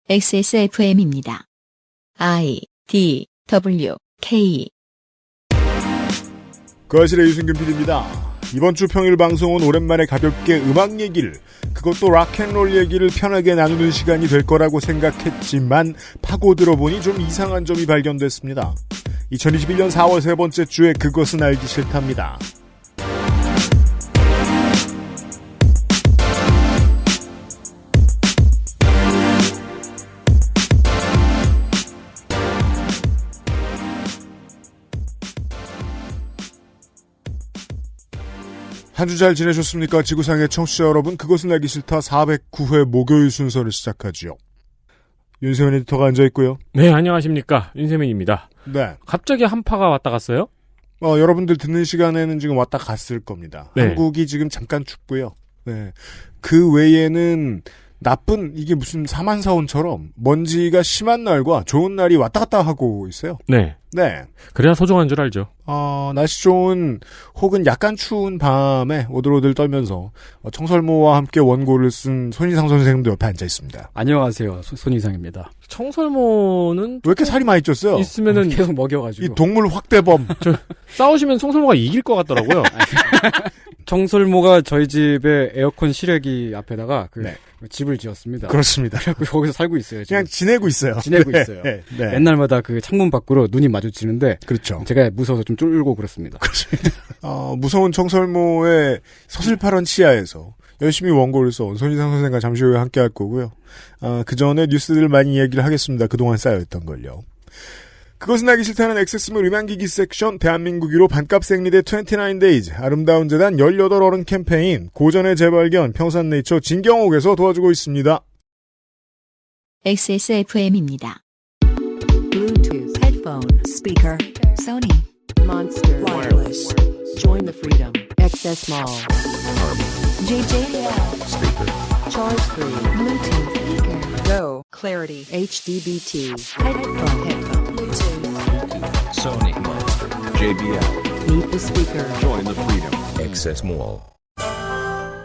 XSFM입니다. I, D, W, K. 그 아실의 유승균 PD입니다. 이번 주 평일 방송은 오랜만에 가볍게 음악 얘기를, 그것도 락앤롤 얘기를 편하게 나누는 시간이 될 거라고 생각했지만 파고들어보니 좀 이상한 점이 발견됐습니다. 2021년 4월 세 번째 주에 그것은 알기 싫답니다. 한 주 잘 지내셨습니까? 지구상의 청취자 여러분, 그것은 알기 싫다 409회 목요일 순서를 시작하지요. 윤세민 에디터가 앉아있고요. 네, 안녕하십니까. 윤세민입니다. 네. 갑자기 한파가 왔다 갔어요? 여러분들 듣는 시간에는 지금 왔다 갔을 겁니다. 네. 한국이 지금 잠깐 춥고요. 네. 그 외에는 나쁜, 이게 무슨 사만사온처럼 먼지가 심한 날과 좋은 날이 왔다 갔다 하고 있어요. 네. 네. 그래야 소중한 줄 알죠. 날씨 좋은 혹은 약간 추운 밤에 오들오들 떨면서 청설모와 함께 원고를 쓴 손희상 선생님도 옆에 앉아 있습니다. 안녕하세요. 손희상입니다. 청설모는 왜 이렇게 살이 많이 쪘어요? 있으면은 계속 먹여가지고. 이 동물 확대범. 싸우시면 청설모가 이길 것 같더라고요. 청설모가 저희 집에 에어컨 실외기 앞에다가 네. 집을 지었습니다. 그렇습니다. 그래서 거기서 살고 있어요. 지금. 그냥 지내고 있어요. 지내고 네, 있어요. 네, 네. 맨날마다 그 창문 밖으로 눈이 마주치는데 그렇죠. 제가 무서워서 좀 쫄고 그렇습니다. 그렇습니다. 무서운 청설모의 서슬파런 치하에서 열심히 원고를 써온 손희상 선생과 잠시 후에 함께 할 거고요. 그 전에 뉴스들 많이 얘기를 하겠습니다. 그동안 쌓여있던 걸요. 그것은 알기 싫다는 액세스몰 음향기기 섹션, 대한민국 1호 반값 생리대 29days, 아름다운 재단 18어른 캠페인, 고전의 재발견, 평산네이처 진경옥에서 도와주고 있습니다. XSFM입니다. Bluetooth, headphone, speaker, Sony, Monster, wireless. Join the freedom. XS Mall. JJL. Speaker. Charge 3. Bluetooth, speaker. Go. Clarity. HDBT. Headphone. Bluetooth. Sony, Monster, JBL. Meet the speaker. Join the freedom. XS Mall.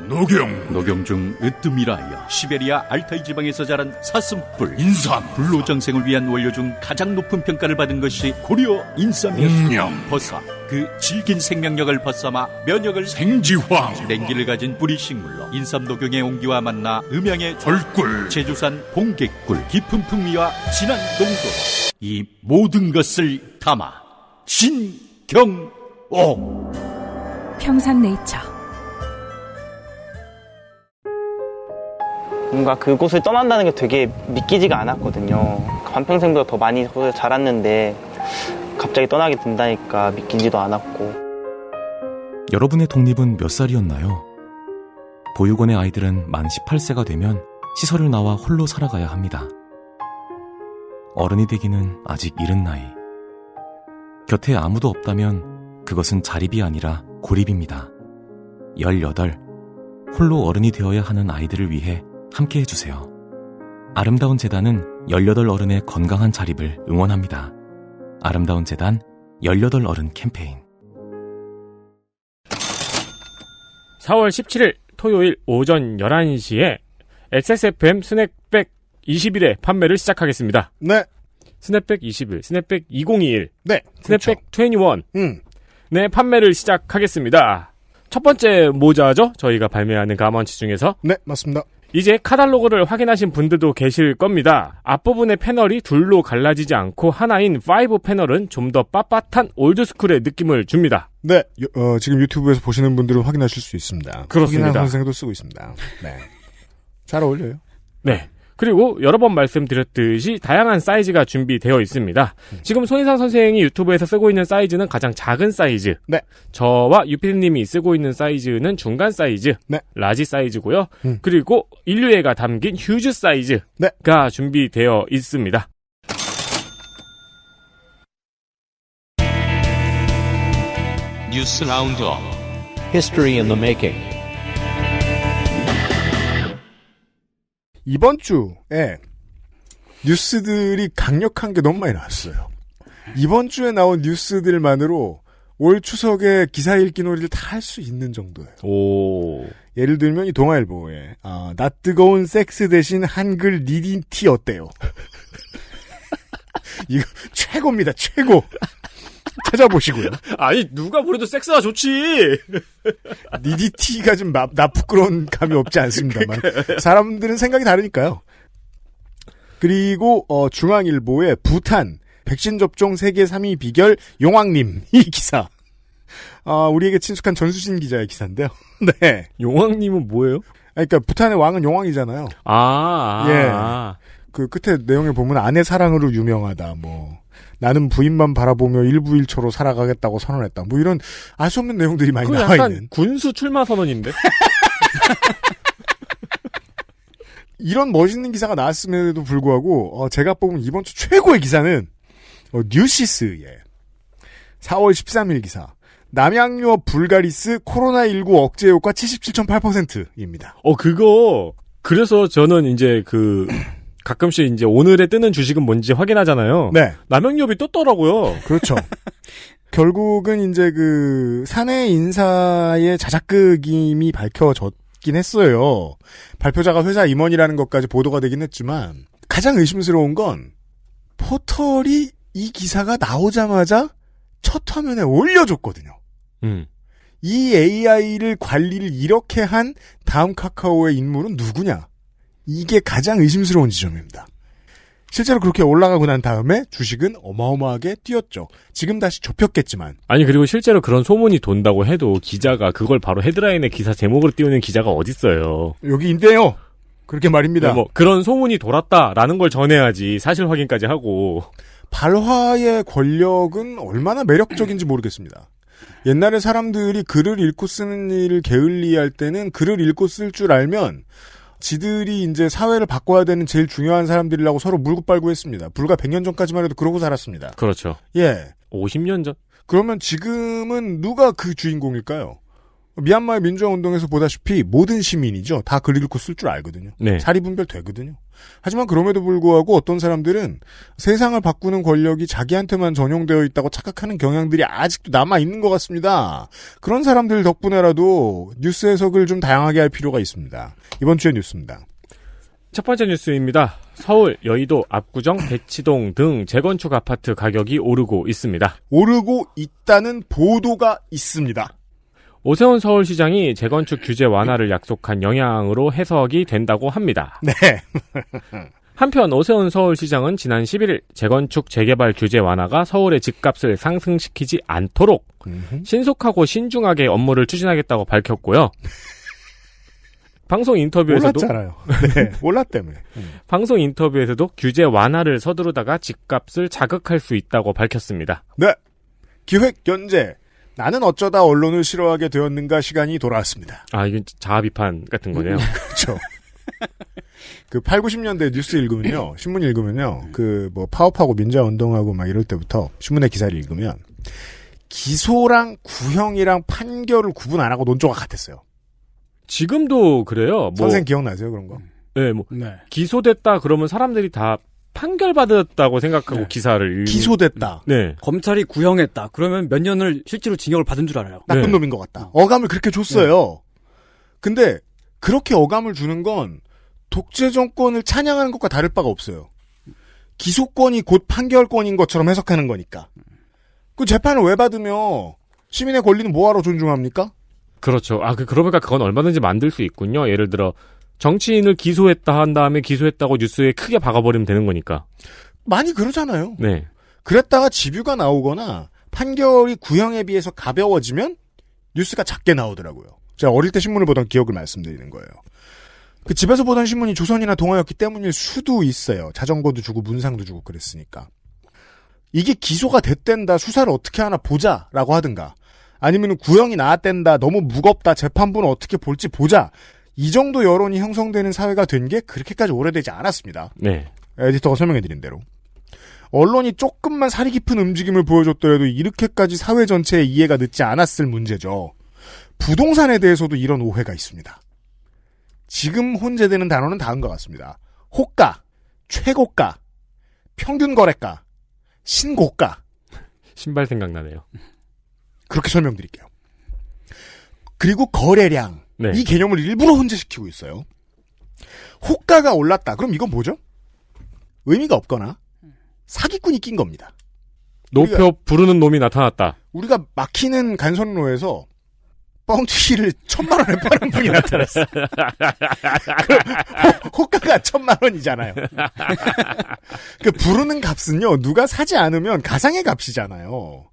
녹용 중 으뜸이라여 시베리아 알타이 지방에서 자란 사슴뿔 인삼 불로장생을 위한 원료 중 가장 높은 평가를 받은 것이 고려 인삼이었습니다. 버섯 그 질긴 생명력을 벗삼아 면역을 생지황 냉기를 가진 뿌리 식물로 인삼 녹용의 온기와 만나 음양의 절꿀 제주산 봉개꿀 깊은 풍미와 진한 농도로 이 모든 것을 담아 진경옥 평산네이처. 뭔가 그곳을 떠난다는 게 되게 믿기지가 않았거든요. 반평생보다 더 많이 자랐는데 갑자기 떠나게 된다니까 믿기지도 않았고. 여러분의 독립은 몇 살이었나요? 보육원의 아이들은 만 18세가 되면 시설을 나와 홀로 살아가야 합니다. 어른이 되기는 아직 이른 나이. 곁에 아무도 없다면 그것은 자립이 아니라 고립입니다. 18, 홀로 어른이 되어야 하는 아이들을 위해 함께 해주세요. 아름다운 재단은 18 어른의 건강한 자립을 응원합니다. 아름다운 재단 18 어른 캠페인. 4월 17일 토요일 오전 11시에 XSFM 스낵백 20일의 판매를 시작하겠습니다. 네. 스낵백 21, 스낵백 2021, 네. 스낵백 21. 그렇죠. 네, 판매를 시작하겠습니다. 첫 번째 모자죠? 저희가 발매하는 가먼치 중에서. 네, 맞습니다. 이제 카탈로그를 확인하신 분들도 계실 겁니다. 앞부분의 패널이 둘로 갈라지지 않고 하나인 5 패널은 좀 더 빳빳한 올드스쿨의 느낌을 줍니다. 네, 지금 유튜브에서 보시는 분들은 확인하실 수 있습니다. 그렇습니다. 손희상 선생도 쓰고 있습니다. 네. 잘 어울려요. 네. 그리고 여러 번 말씀드렸듯이 다양한 사이즈가 준비되어 있습니다. 지금 손희상 선생이 유튜브에서 쓰고 있는 사이즈는 가장 작은 사이즈. 네. 저와 유피디님이 쓰고 있는 사이즈는 중간 사이즈. 네. 라지 사이즈고요. 그리고 인류애가 담긴 휴즈 사이즈가 네. 준비되어 있습니다. 뉴스 라운드업. History in the making. 이번 주에 뉴스들이 강력한 게 너무 많이 나왔어요. 이번 주에 나온 뉴스들만으로 올 추석에 기사 읽기 놀이를 다 할 수 있는 정도예요. 오. 예를 들면 이 동아일보에 낯 뜨거운 섹스 대신 한글 니디티 어때요? 이거 최고입니다. 최고. 찾아보시고요. 아니 누가 보내도 섹스가 좋지. 니디티가 좀 나 부끄러운 감이 없지 않습니다만 사람들은 생각이 다르니까요. 그리고 중앙일보의 부탄 백신 접종 세계 3위 비결 용왕님 이 기사. 우리에게 친숙한 전수진 기자의 기사인데요. 네. 용왕님은 뭐예요? 그러니까 부탄의 왕은 용왕이잖아요. 예. 그 끝에 내용에 보면 아내 사랑으로 유명하다. 뭐 나는 부인만 바라보며 일부일초로 살아가겠다고 선언했다. 뭐 이런 알 수 없는 내용들이 많이 나와 약간 있는. 군수 출마 선언인데. 이런 멋있는 기사가 나왔음에도 불구하고 제가 뽑은 이번 주 최고의 기사는 뉴시스의 4월 13일 기사. 남양유어 불가리스 코로나19 억제 효과 77.8%입니다. 그거 그래서 저는 이제 가끔씩 이제 오늘에 뜨는 주식은 뭔지 확인하잖아요. 네. 남양유업이 떴더라고요. 그렇죠. 결국은 이제 사내 인사의 자작극임이 밝혀졌긴 했어요. 발표자가 회사 임원이라는 것까지 보도가 되긴 했지만 가장 의심스러운 건 포털이 이 기사가 나오자마자 첫 화면에 올려줬거든요. 이 AI를 관리를 이렇게 한 다음 카카오의 인물은 누구냐? 이게 가장 의심스러운 지점입니다. 실제로 그렇게 올라가고 난 다음에 주식은 어마어마하게 뛰었죠. 지금 다시 좁혔겠지만. 아니 그리고 실제로 그런 소문이 돈다고 해도 기자가 그걸 바로 헤드라인에 기사 제목으로 띄우는 기자가 어딨어요. 여기 있대요. 그렇게 말입니다. 뭐 그런 소문이 돌았다라는 걸 전해야지 사실 확인까지 하고. 발화의 권력은 얼마나 매력적인지 모르겠습니다. 옛날에 사람들이 글을 읽고 쓰는 일을 게을리할 때는 글을 읽고 쓸 줄 알면 지들이 이제 사회를 바꿔야 되는 제일 중요한 사람들이라고 서로 물고 빨고 했습니다. 불과 100년 전까지만 해도 그러고 살았습니다. 그렇죠. 예. 50년 전? 그러면 지금은 누가 그 주인공일까요? 미얀마의 민주화운동에서 보다시피 모든 시민이죠. 다 글 읽고 쓸 줄 알거든요. 네. 사리분별 되거든요. 하지만 그럼에도 불구하고 어떤 사람들은 세상을 바꾸는 권력이 자기한테만 전용되어 있다고 착각하는 경향들이 아직도 남아있는 것 같습니다. 그런 사람들 덕분에라도 뉴스 해석을 좀 다양하게 할 필요가 있습니다. 이번 주의 뉴스입니다. 첫 번째 뉴스입니다. 서울, 여의도, 압구정, 대치동 등 재건축 아파트 가격이 오르고 있습니다. 오르고 있다는 보도가 있습니다. 오세훈 서울시장이 재건축 규제 완화를 약속한 영향으로 해석이 된다고 합니다. 네. 한편 오세훈 서울시장은 지난 11일 재건축 재개발 규제 완화가 서울의 집값을 상승시키지 않도록 신속하고 신중하게 업무를 추진하겠다고 밝혔고요. 방송 인터뷰에서도 몰랐잖아요. 네, 몰랐다며. 방송 인터뷰에서도 규제 완화를 서두르다가 집값을 자극할 수 있다고 밝혔습니다. 네. 기획 연재. 나는 어쩌다 언론을 싫어하게 되었는가 시간이 돌아왔습니다. 이건 자아 비판 같은 거네요. 그렇죠. 8, 90년대 뉴스 읽으면요. 신문 읽으면요. 파업하고 민주화운동하고 막 이럴 때부터 신문의 기사를 읽으면 기소랑 구형이랑 판결을 구분 안 하고 논조가 같았어요. 지금도 그래요. 선생 기억나세요, 그런 거? 네, 기소됐다 그러면 사람들이 다 판결받았다고 생각하고 기사를 기소됐다. 네. 검찰이 구형했다. 그러면 몇 년을 실제로 징역을 받은 줄 알아요. 나쁜 놈인 것 같다. 어감을 그렇게 줬어요. 근데 그렇게 어감을 주는 건 독재 정권을 찬양하는 것과 다를 바가 없어요. 기소권이 곧 판결권인 것처럼 해석하는 거니까. 그 재판을 왜 받으며 시민의 권리는 뭐하러 존중합니까? 그렇죠. 그러고 보니까 그건 얼마든지 만들 수 있군요. 예를 들어 정치인을 기소했다 한 다음에 기소했다고 뉴스에 크게 박아버리면 되는 거니까. 많이 그러잖아요. 네. 그랬다가 집유가 나오거나 판결이 구형에 비해서 가벼워지면 뉴스가 작게 나오더라고요. 제가 어릴 때 신문을 보던 기억을 말씀드리는 거예요. 집에서 보던 신문이 조선이나 동아였기 때문일 수도 있어요. 자전거도 주고 문상도 주고 그랬으니까. 이게 기소가 됐댄다, 수사를 어떻게 하나 보자라고 하든가, 아니면 구형이 나왔댄다, 너무 무겁다, 재판부는 어떻게 볼지 보자. 이 정도 여론이 형성되는 사회가 된 게 그렇게까지 오래되지 않았습니다. 네. 에디터가 설명해드린 대로. 언론이 조금만 사리 깊은 움직임을 보여줬더라도 이렇게까지 사회 전체의 이해가 늦지 않았을 문제죠. 부동산에 대해서도 이런 오해가 있습니다. 지금 혼재되는 단어는 다음과 같습니다. 호가, 최고가, 평균거래가, 신고가. 신발 생각나네요. 그렇게 설명드릴게요. 그리고 거래량. 네. 이 개념을 일부러 혼재시키고 있어요. 호가가 올랐다. 그럼 이건 뭐죠? 의미가 없거나 사기꾼이 낀 겁니다. 노표 부르는 놈이 나타났다. 우리가 막히는 간선로에서 뻥튀기를 1,000만 원에 파는 분이 나타났어. 호가가 1,000만 원이잖아요. 그 부르는 값은요, 누가 사지 않으면 가상의 값이잖아요.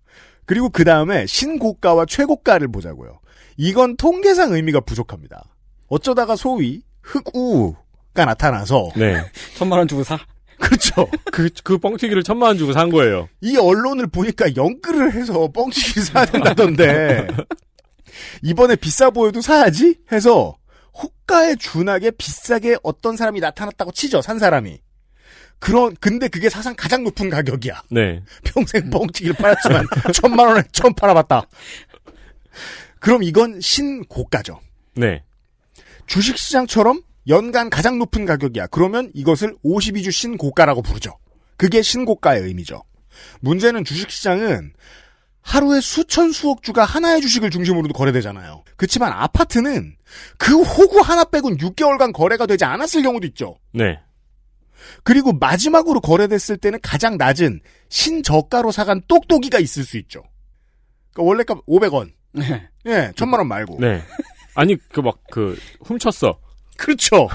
그리고 그 다음에 신고가와 최고가를 보자고요. 이건 통계상 의미가 부족합니다. 어쩌다가 소위 흑우가 나타나서 네. 1,000만 원 주고 사. 그렇죠. 그 뻥튀기를 1,000만 원 주고 산 거예요. 이 언론을 보니까 영끌을 해서 뻥튀기를 사야 된다던데 이번에 비싸 보여도 사야지 해서 호가에 준하게 비싸게 어떤 사람이 나타났다고 치죠. 산 사람이. 근데 그게 사상 가장 높은 가격이야. 네. 평생 뻥튀기를 팔았지만 1,000만 원에 처음 팔아봤다. 그럼 이건 신고가죠. 네. 주식시장처럼 연간 가장 높은 가격이야. 그러면 이것을 52주 신고가라고 부르죠. 그게 신고가의 의미죠. 문제는 주식시장은 하루에 수천 수억 주가 하나의 주식을 중심으로도 거래되잖아요. 그렇지만 아파트는 그 호구 하나 빼곤 6개월간 거래가 되지 않았을 경우도 있죠. 네. 그리고 마지막으로 거래됐을 때는 가장 낮은 신저가로 사간 똑똑이가 있을 수 있죠. 그러니까 원래값 500원. 네. 예, 1,000만 원 말고. 네. 아니, 훔쳤어. 그렇죠.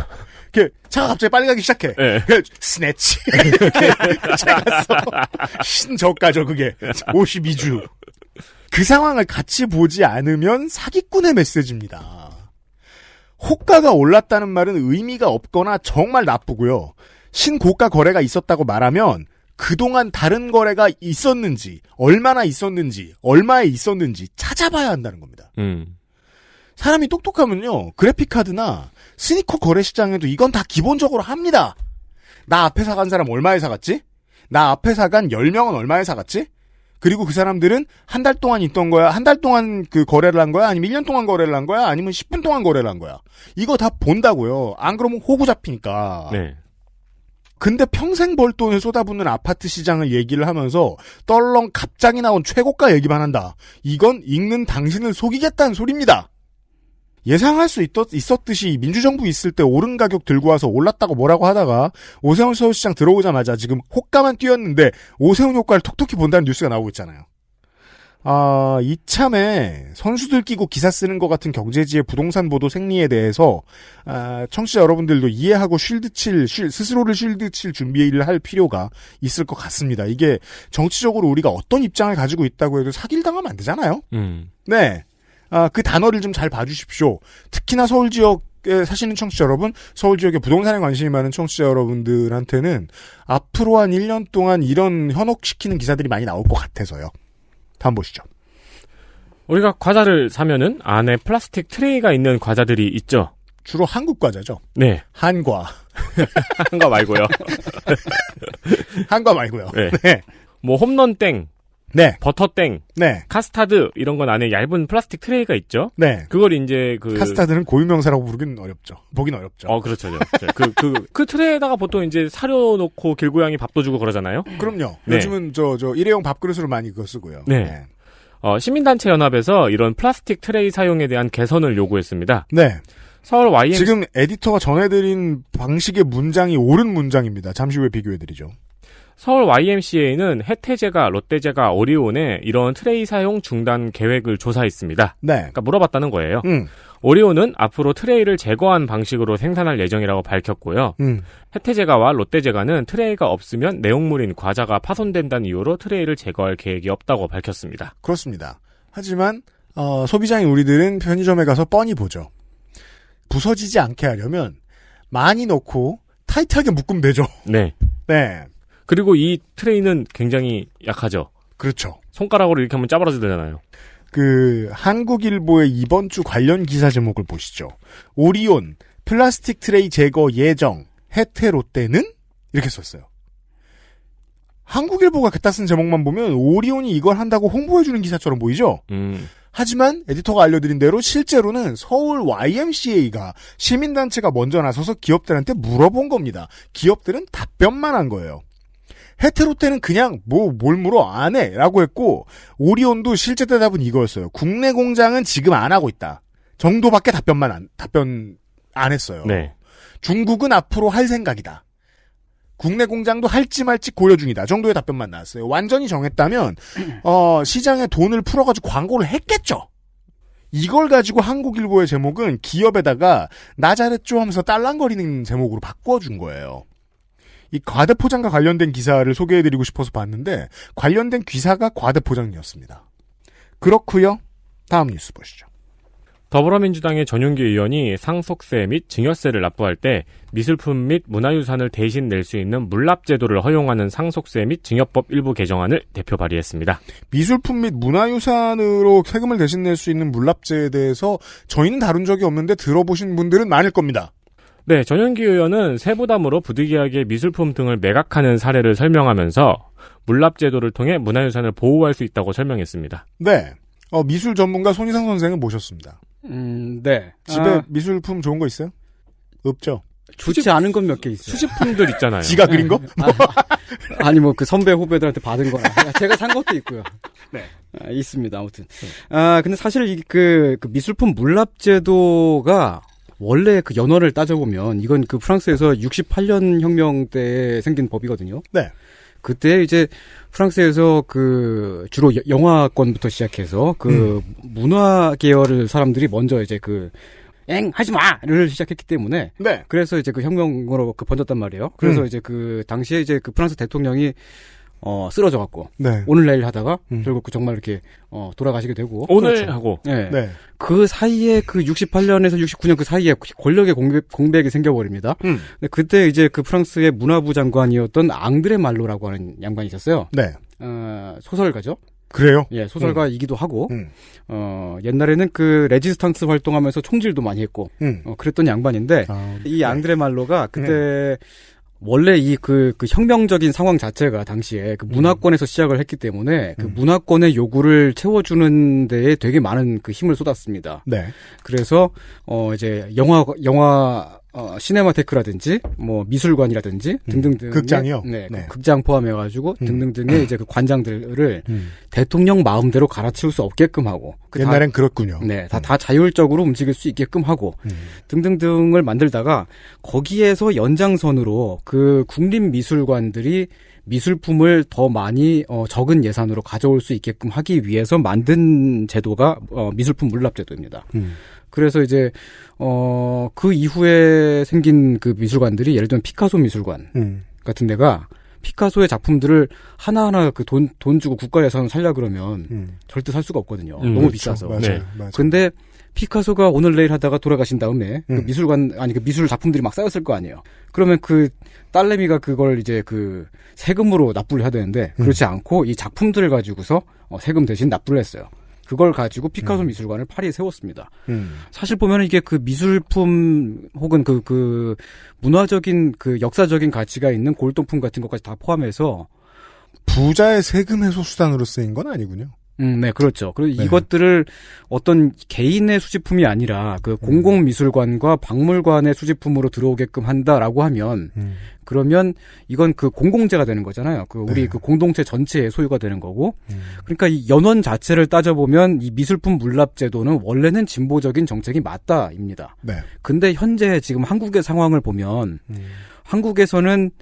차가 갑자기 빨리 가기 시작해. 네. 스네치. 이렇게 차갔어. 신저가죠, 그게. 52주. 그 상황을 같이 보지 않으면 사기꾼의 메시지입니다. 호가가 올랐다는 말은 의미가 없거나 정말 나쁘고요. 신고가 거래가 있었다고 말하면 그동안 다른 거래가 있었는지, 얼마나 있었는지, 얼마에 있었는지 찾아봐야 한다는 겁니다. 사람이 똑똑하면요, 그래픽카드나 스니커 거래시장에도 이건 다 기본적으로 합니다. 나 앞에 사간 사람 얼마에 사갔지? 나 앞에 사간 10명은 얼마에 사갔지? 그리고 그 사람들은 한 달 동안 있던 거야? 한 달 동안 그 거래를 한 거야? 아니면 1년 동안 거래를 한 거야? 아니면 10분 동안 거래를 한 거야? 이거 다 본다고요. 안 그러면 호구 잡히니까. 네. 근데 평생 벌 돈을 쏟아붓는 아파트 시장을 얘기를 하면서 떨렁 갑자기 나온 최고가 얘기만 한다. 이건 읽는 당신을 속이겠다는 소리입니다. 예상할 수 있었듯이 민주정부 있을 때 오른 가격 들고 와서 올랐다고 뭐라고 하다가 오세훈 서울시장 들어오자마자 지금 호가만 뛰었는데 오세훈 효과를 톡톡히 본다는 뉴스가 나오고 있잖아요. 이참에 선수들 끼고 기사 쓰는 것 같은 경제지의 부동산 보도 생리에 대해서 청취자 여러분들도 이해하고 스스로를 쉴드 칠 준비를 할 필요가 있을 것 같습니다. 이게 정치적으로 우리가 어떤 입장을 가지고 있다고 해도 사기를 당하면 안 되잖아요. 네. 그 단어를 좀 잘 봐주십시오. 특히나 서울 지역에 사시는 청취자 여러분, 서울 지역에 부동산에 관심이 많은 청취자 여러분들한테는 앞으로 한 1년 동안 이런 현혹시키는 기사들이 많이 나올 것 같아서요. 다음 보시죠. 우리가 과자를 사면은 안에 플라스틱 트레이가 있는 과자들이 있죠. 주로 한국 과자죠. 네. 한과. 한과 말고요. 한과 말고요. 네. 네. 뭐 홈런땡. 네. 버터땡. 네. 카스타드 이런 건 안에 얇은 플라스틱 트레이가 있죠. 네. 그걸 이제 카스타드는 고유명사라고 부르긴 어렵죠. 보긴 어렵죠. 그렇죠. 그 트레이에다가 보통 이제 사료 놓고 길고양이 밥도 주고 그러잖아요. 그럼요. 네. 요즘은 일회용 밥그릇으로 많이 그거 쓰고요. 네. 네. 시민단체 연합에서 이런 플라스틱 트레이 사용에 대한 개선을 요구했습니다. 네. 서울 YMCA 지금 에디터가 전해드린 방식의 문장이 옳은 문장입니다. 잠시 후에 비교해드리죠. 서울 YMCA는 혜태제과, 롯데제과, 오리온에 이런 트레이 사용 중단 계획을 조사했습니다. 네. 그러니까 물어봤다는 거예요. 음. 오리온은 앞으로 트레이를 제거한 방식으로 생산할 예정이라고 밝혔고요. 혜태제과와 롯데제과는 트레이가 없으면 내용물인 과자가 파손된다는 이유로 트레이를 제거할 계획이 없다고 밝혔습니다. 그렇습니다. 하지만 소비자인 우리들은 편의점에 가서 뻔히 보죠. 부서지지 않게 하려면 많이 넣고 타이트하게 묶으면 되죠. 네. 네. 그리고 이 트레이는 굉장히 약하죠. 그렇죠. 손가락으로 이렇게 하면 짜부러지잖아요. 한국일보의 이번 주 관련 기사 제목을 보시죠. 오리온, 플라스틱 트레이 제거 예정, 혜태 롯데는? 이렇게 썼어요. 한국일보가 그따 쓴 제목만 보면 오리온이 이걸 한다고 홍보해주는 기사처럼 보이죠? 하지만 에디터가 알려드린 대로 실제로는 서울 YMCA가 시민단체가 먼저 나서서 기업들한테 물어본 겁니다. 기업들은 답변만 한 거예요. 혜태롯데는 그냥 뭘 물어 안 해 라고 했고 오리온도 실제 대답은 이거였어요. 국내 공장은 지금 안 하고 있다. 정도밖에 답변 안 했어요. 네. 중국은 앞으로 할 생각이다. 국내 공장도 할지 말지 고려 중이다. 정도의 답변만 나왔어요. 완전히 정했다면 시장에 돈을 풀어가지고 광고를 했겠죠. 이걸 가지고 한국일보의 제목은 기업에다가 나 잘했죠 하면서 딸랑거리는 제목으로 바꿔준 거예요. 이 과대포장과 관련된 기사를 소개해드리고 싶어서 봤는데 관련된 기사가 과대포장이었습니다. 그렇고요. 다음 뉴스 보시죠. 더불어민주당의 전용기 의원이 상속세 및 증여세를 납부할 때 미술품 및 문화유산을 대신 낼 수 있는 물납제도를 허용하는 상속세 및 증여법 일부 개정안을 대표 발의했습니다. 미술품 및 문화유산으로 세금을 대신 낼 수 있는 물납제에 대해서 저희는 다룬 적이 없는데 들어보신 분들은 많을 겁니다. 네, 전용기 의원은 세부담으로 부득이하게 미술품 등을 매각하는 사례를 설명하면서 물납제도를 통해 문화유산을 보호할 수 있다고 설명했습니다. 네, 미술 전문가 손희상 선생을 모셨습니다. 네. 집에 미술품 좋은 거 있어요? 없죠. 좋지 않은 건 몇 개 있어요. 수집품들 있잖아요. 지가 그린 거? 아니 뭐 그 선배 후배들한테 받은 거나 제가 산 것도 있고요. 네. 있습니다. 아무튼. 근데 사실 그 미술품 물납제도가 원래 그 연원을 따져보면 이건 그 프랑스에서 68년 혁명 때 생긴 법이거든요. 네. 그때 이제 프랑스에서 그 주로 영화권부터 시작해서 그 문화 계열을 사람들이 먼저 이제 하지 마를 시작했기 때문에. 네. 그래서 이제 그 혁명으로 번졌단 말이에요. 그래서 이제 그 당시에 이제 그 프랑스 대통령이 쓰러져 갖고. 네. 오늘 내일 하다가 결국 정말 이렇게 돌아가시게 되고. 오늘 그렇죠. 하고. 네. 네. 그 사이에 그 68년에서 69년 그 사이에 권력의 공백이 생겨버립니다. 근데 그때 이제 그 프랑스의 문화부 장관이었던 앙드레 말로라고 하는 양반이 있었어요. 네. 소설가죠. 그래요? 예, 소설가이기도 하고, 옛날에는 그 레지스탕스 활동하면서 총질도 많이 했고, 그랬던 양반인데, 이 앙드레 말로가 그때 원래 그 혁명적인 상황 자체가 당시에 그 문화권에서 시작을 했기 때문에 그 문화권의 요구를 채워주는 데에 되게 많은 그 힘을 쏟았습니다. 네. 그래서, 이제 영화, 시네마테크라든지, 뭐, 미술관이라든지, 등등등. 극장이요? 네. 네. 극장 포함해가지고, 등등등의 이제 그 관장들을 대통령 마음대로 갈아치울 수 없게끔 하고. 옛날엔 그렇군요. 네. 다 자율적으로 움직일 수 있게끔 하고, 등등등을 만들다가, 거기에서 연장선으로 그 국립미술관들이 미술품을 더 많이 적은 예산으로 가져올 수 있게끔 하기 위해서 만든 제도가 미술품 물납제도입니다. 그래서 이제 그 이후에 생긴 그 미술관들이 예를 들면 피카소 미술관 같은 데가 피카소의 작품들을 하나하나 그 돈 주고 국가 예산을 살려 그러면 절대 살 수가 없거든요. 너무 그렇죠. 비싸서. 맞아요. 네. 맞아요. 근데 피카소가 오늘 내일 하다가 돌아가신 다음에 그 그 미술 작품들이 막 쌓였을 거 아니에요. 그러면 그 딸내미가 그걸 이제 그 세금으로 납부를 해야 되는데 그렇지 않고 이 작품들을 가지고서 세금 대신 납부를 했어요. 그걸 가지고 피카소 미술관을 파리에 세웠습니다. 사실 보면 이게 그 미술품 혹은 그 문화적인 그 역사적인 가치가 있는 골동품 같은 것까지 다 포함해서 부자의 세금 해소 수단으로 쓰인 건 아니군요. 네, 그렇죠. 그리고 네. 이것들을 어떤 개인의 수집품이 아니라 그 공공미술관과 박물관의 수집품으로 들어오게끔 한다라고 하면, 그러면 이건 그 공공재가 되는 거잖아요. 그 우리 네. 그 공동체 전체의 소유가 되는 거고, 그러니까 이 연원 자체를 따져보면 이 미술품 물납제도는 원래는 진보적인 정책이 맞다입니다. 네. 근데 현재 지금 한국의 상황을 보면, 한국에서는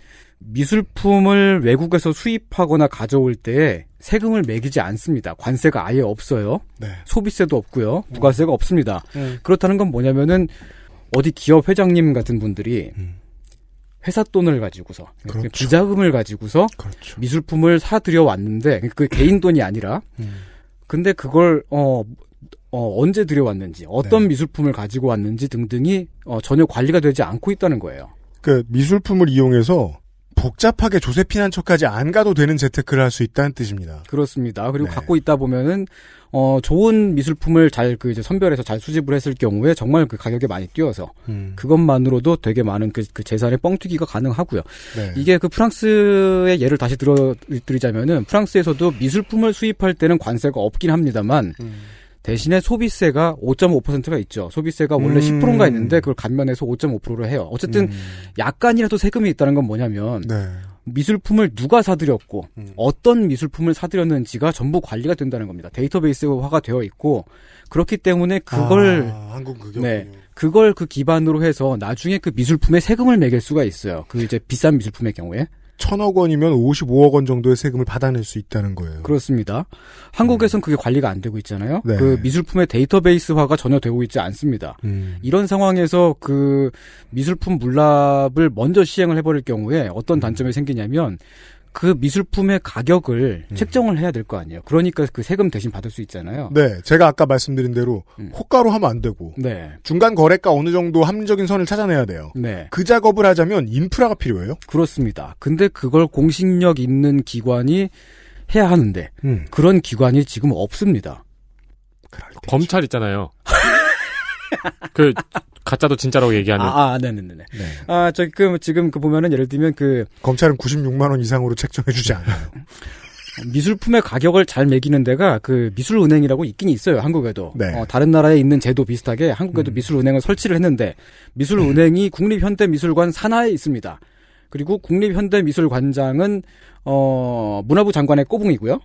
미술품을 외국에서 수입하거나 가져올 때 세금을 매기지 않습니다. 관세가 아예 없어요. 네. 소비세도 없고요. 부가세가 없습니다. 그렇다는 건 뭐냐면은 어디 기업 회장님 같은 분들이 회사 돈을 가지고서 그렇죠. 비자금을 가지고서 그렇죠. 미술품을 사들여 왔는데 그 개인 돈이 아니라 근데 그걸 언제 들여왔는지 어떤 네. 미술품을 가지고 왔는지 등등이 전혀 관리가 되지 않고 있다는 거예요. 그 미술품을 이용해서 복잡하게 조세피난 척하지 안 가도 되는 재테크를 할 수 있다는 뜻입니다. 그렇습니다. 그리고 네. 갖고 있다 보면은 좋은 미술품을 잘 그 이제 선별해서 잘 수집을 했을 경우에 정말 그 가격이 많이 뛰어서 그것만으로도 되게 많은 그 재산의 뻥튀기가 가능하고요. 네. 이게 그 프랑스의 예를 다시 들어드리자면은 프랑스에서도 미술품을 수입할 때는 관세가 없긴 합니다만 대신에 소비세가 5.5%가 있죠. 소비세가 원래 10%인가 있는데 그걸 감면해서 5.5%로 해요. 어쨌든 약간이라도 세금이 있다는 건 뭐냐면 네. 미술품을 누가 사들였고 어떤 미술품을 사들였는지가 전부 관리가 된다는 겁니다. 데이터베이스화가 되어 있고 그렇기 때문에 그걸 그걸 그 기반으로 해서 나중에 그 미술품에 세금을 매길 수가 있어요. 그 이제 비싼 미술품의 경우에 1,000억 원이면 55억 원 정도의 세금을 받아낼 수 있다는 거예요. 그렇습니다. 한국에선 그게 관리가 안 되고 있잖아요. 네. 그 미술품의 데이터베이스화가 전혀 되고 있지 않습니다. 이런 상황에서 그 미술품 물납을 먼저 시행을 해버릴 경우에 어떤 단점이 생기냐면 그 미술품의 가격을 책정을 해야 될 거 아니에요. 그러니까 그 세금 대신 받을 수 있잖아요. 네, 제가 아까 말씀드린 대로 호가로 하면 안 되고 네. 중간 거래가 어느 정도 합리적인 선을 찾아내야 돼요. 네. 그 작업을 하자면 인프라가 필요해요. 그렇습니다. 근데 그걸 공식력 있는 기관이 해야 하는데 그런 기관이 지금 없습니다. 검찰 있잖아요. 그 가짜도 진짜라고 얘기하는. 네네네. 네. 지금 보면은 예를 들면 검찰은 96만 원 이상으로 책정해주지 않아요. 미술품의 가격을 잘 매기는 데가 그 미술은행이라고 있긴 있어요. 한국에도. 네. 다른 나라에 있는 제도 비슷하게 한국에도 미술은행을 설치를 했는데 미술은행이 국립현대미술관 산하에 있습니다. 그리고 국립현대미술관장은 문화부 장관의 꼬붕이고요.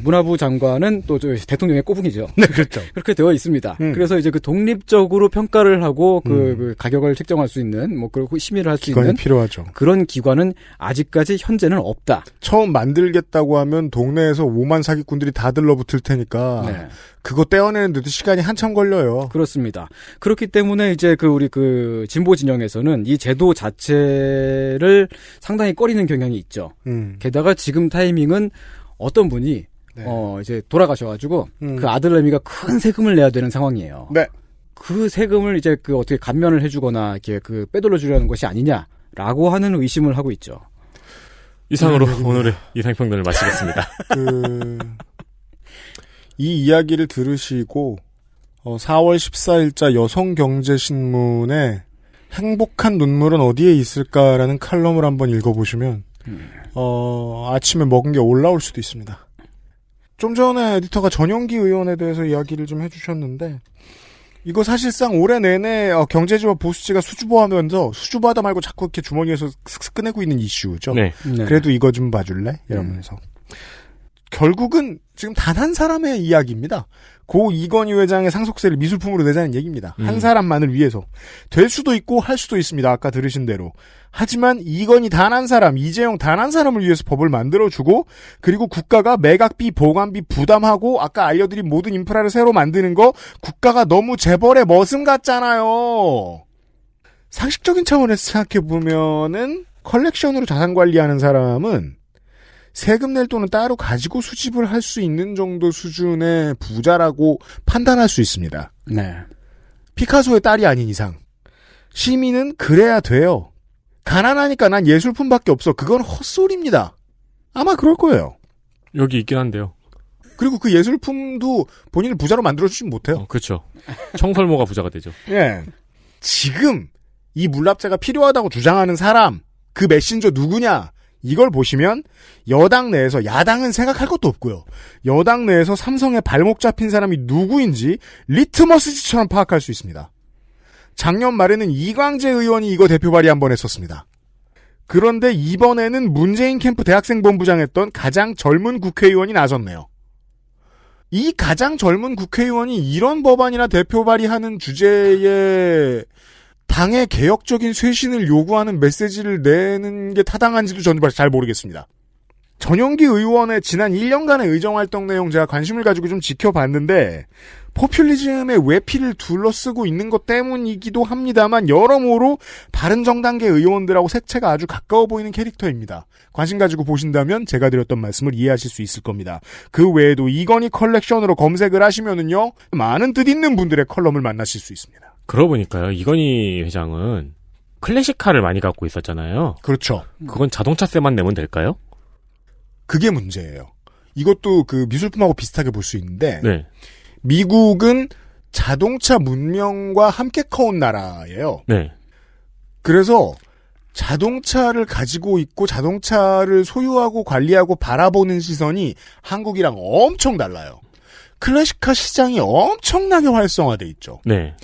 문화부 장관은 또 대통령의 꼬붕이죠. 네, 그렇죠. 그렇게 되어 있습니다. 그래서 이제 그 독립적으로 평가를 하고 그 가격을 책정할 수 있는 그리고 심의를 할 수 있는 필요하죠. 그런 기관은 아직까지 현재는 없다. 처음 만들겠다고 하면 동네에서 5만 사기꾼들이 다 들러붙을 테니까 네. 그거 떼어내는데도 시간이 한참 걸려요. 그렇습니다. 그렇기 때문에 이제 우리 진보 진영에서는 이 제도 자체를 상당히 꺼리는 경향이 있죠. 게다가 지금 타이밍은 어떤 분이 이제 돌아가셔가지고 그 아들내미가 큰 세금을 내야 되는 상황이에요. 네. 그 세금을 이제 어떻게 감면을 해주거나 이렇게 빼돌려 주려는 것이 아니냐라고 하는 의심을 하고 있죠. 이상으로 오늘의 이상평론을 마치겠습니다. 이 이야기를 들으시고 4월 14일자 여성경제신문에 행복한 눈물은 어디에 있을까라는 칼럼을 한번 읽어보시면 아침에 먹은 게 올라올 수도 있습니다. 좀 전에 에디터가 전용기 의원에 대해서 이야기를 좀 해주셨는데 이거 사실상 올해 내내 경제지와 보수지가 수주보하면서 수주보하다 말고 자꾸 이렇게 주머니에서 슥슥 꺼내고 있는 이슈죠. 네. 그래도 이거 좀 봐줄래? 이러면서 결국은 지금 단 한 사람의 이야기입니다. 고 이건희 회장의 상속세를 미술품으로 내자는 얘기입니다. 한 사람만을 위해서. 될 수도 있고 할 수도 있습니다. 아까 들으신 대로. 하지만 이건희 단 한 사람, 이재용 단 한 사람을 위해서 법을 만들어주고 그리고 국가가 매각비, 보관비 부담하고 아까 알려드린 모든 인프라를 새로 만드는 거 국가가 너무 재벌의 머슴 같잖아요. 상식적인 차원에서 생각해보면은 컬렉션으로 자산 관리하는 사람은 세금 낼 돈은 따로 가지고 수집을 할 수 있는 정도 수준의 부자라고 판단할 수 있습니다. 네. 피카소의 딸이 아닌 이상. 시민은 그래야 돼요. 가난하니까 난 예술품밖에 없어. 그건 헛소리입니다. 아마 그럴 거예요. 여기 있긴 한데요. 그리고 그 예술품도 본인을 부자로 만들어주진 못해요. 그렇죠. 청설모가 부자가 되죠. 예. 지금 이 물납제가 필요하다고 주장하는 사람, 그 메신저 누구냐? 이걸 보시면 여당 내에서 야당은 생각할 것도 없고요. 여당 내에서 삼성에 발목 잡힌 사람이 누구인지 리트머스지처럼 파악할 수 있습니다. 작년 말에는 이광재 의원이 이거 대표 발의 한번 했었습니다. 그런데 이번에는 문재인 캠프 대학생 본부장 했던 가장 젊은 국회의원이 나섰네요. 이 가장 젊은 국회의원이 이런 법안이나 대표 발의하는 주제에 당의 개혁적인 쇄신을 요구하는 메시지를 내는 게 타당한지도 저는 잘 모르겠습니다. 전용기 의원의 지난 1년간의 의정활동 내용 제가 관심을 가지고 좀 지켜봤는데 포퓰리즘의 외피를 둘러쓰고 있는 것 때문이기도 합니다만 여러모로 바른정당계 의원들하고 색채가 아주 가까워 보이는 캐릭터입니다. 관심 가지고 보신다면 제가 드렸던 말씀을 이해하실 수 있을 겁니다. 그 외에도 이건희 컬렉션으로 검색을 하시면은요 많은 뜻있는 분들의 컬럼을 만나실 수 있습니다. 그러고 보니까요, 이건희 회장은 클래식카를 많이 갖고 있었잖아요. 그렇죠. 그건 자동차세만 내면 될까요? 그게 문제예요. 이것도 그 미술품하고 비슷하게 볼 수 있는데 네. 미국은 자동차 문명과 함께 커온 나라예요. 네. 그래서 자동차를 가지고 있고 자동차를 소유하고 관리하고 바라보는 시선이 한국이랑 엄청 달라요. 클래식카 시장이 엄청나게 활성화돼 있죠. 네.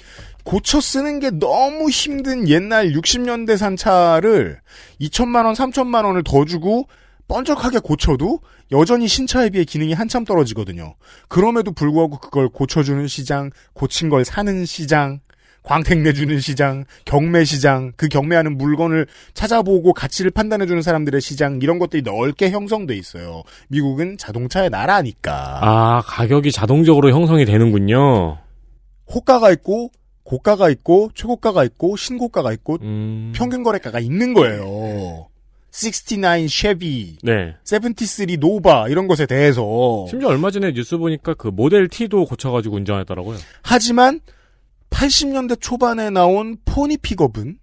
고쳐 쓰는 게 너무 힘든 옛날 60년대산 차를 2천만 원, 3천만 원을 더 주고 번쩍하게 고쳐도 여전히 신차에 비해 기능이 한참 떨어지거든요. 그럼에도 불구하고 그걸 고쳐주는 시장, 고친 걸 사는 시장, 광택 내주는 시장, 경매 시장, 그 경매하는 물건을 찾아보고 가치를 판단해주는 사람들의 시장, 이런 것들이 넓게 형성돼 있어요. 미국은 자동차의 나라니까. 아, 가격이 자동적으로 형성이 되는군요. 호가가 있고 고가가 있고 최고가가 있고 신고가가 있고 평균 거래가가 있는 거예요. 69 쉐비, 네. 73 노바 이런 것에 대해서. 심지어 얼마 전에 뉴스 보니까 그 모델 T도 고쳐가지고 운전했더라고요. 하지만 80년대 초반에 나온 포니 픽업은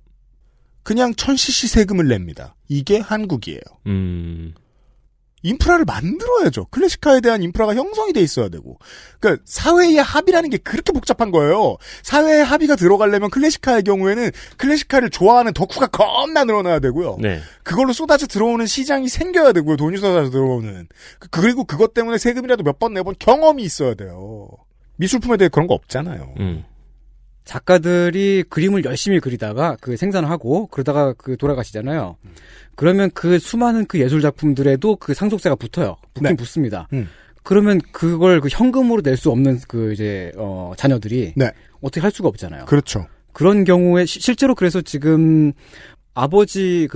그냥 1000cc 세금을 냅니다. 이게 한국이에요. 인프라를 만들어야죠. 클래식카에 대한 인프라가 형성이 돼 있어야 되고. 그러니까 사회의 합의라는 게 그렇게 복잡한 거예요. 사회의 합의가 들어가려면 클래식카의 경우에는 클래식카를 좋아하는 덕후가 겁나 늘어나야 되고요. 네. 그걸로 쏟아져 들어오는 시장이 생겨야 되고요. 돈이 쏟아져 들어오는. 그리고 그것 때문에 세금이라도 몇 번 내본 경험이 있어야 돼요. 미술품에 대해 그런 거 없잖아요. 작가들이 그림을 열심히 그리다가 그 생산하고 그러다가 그 돌아가시잖아요. 그러면 그 수많은 그 예술 작품들에도 그 상속세가 붙어요. 붙긴 네. 붙습니다. 그러면 그걸 그 현금으로 낼 수 없는 그 이제 자녀들이 네. 어떻게 할 수가 없잖아요. 그렇죠. 그런 경우에 실제로 그래서 지금 아버지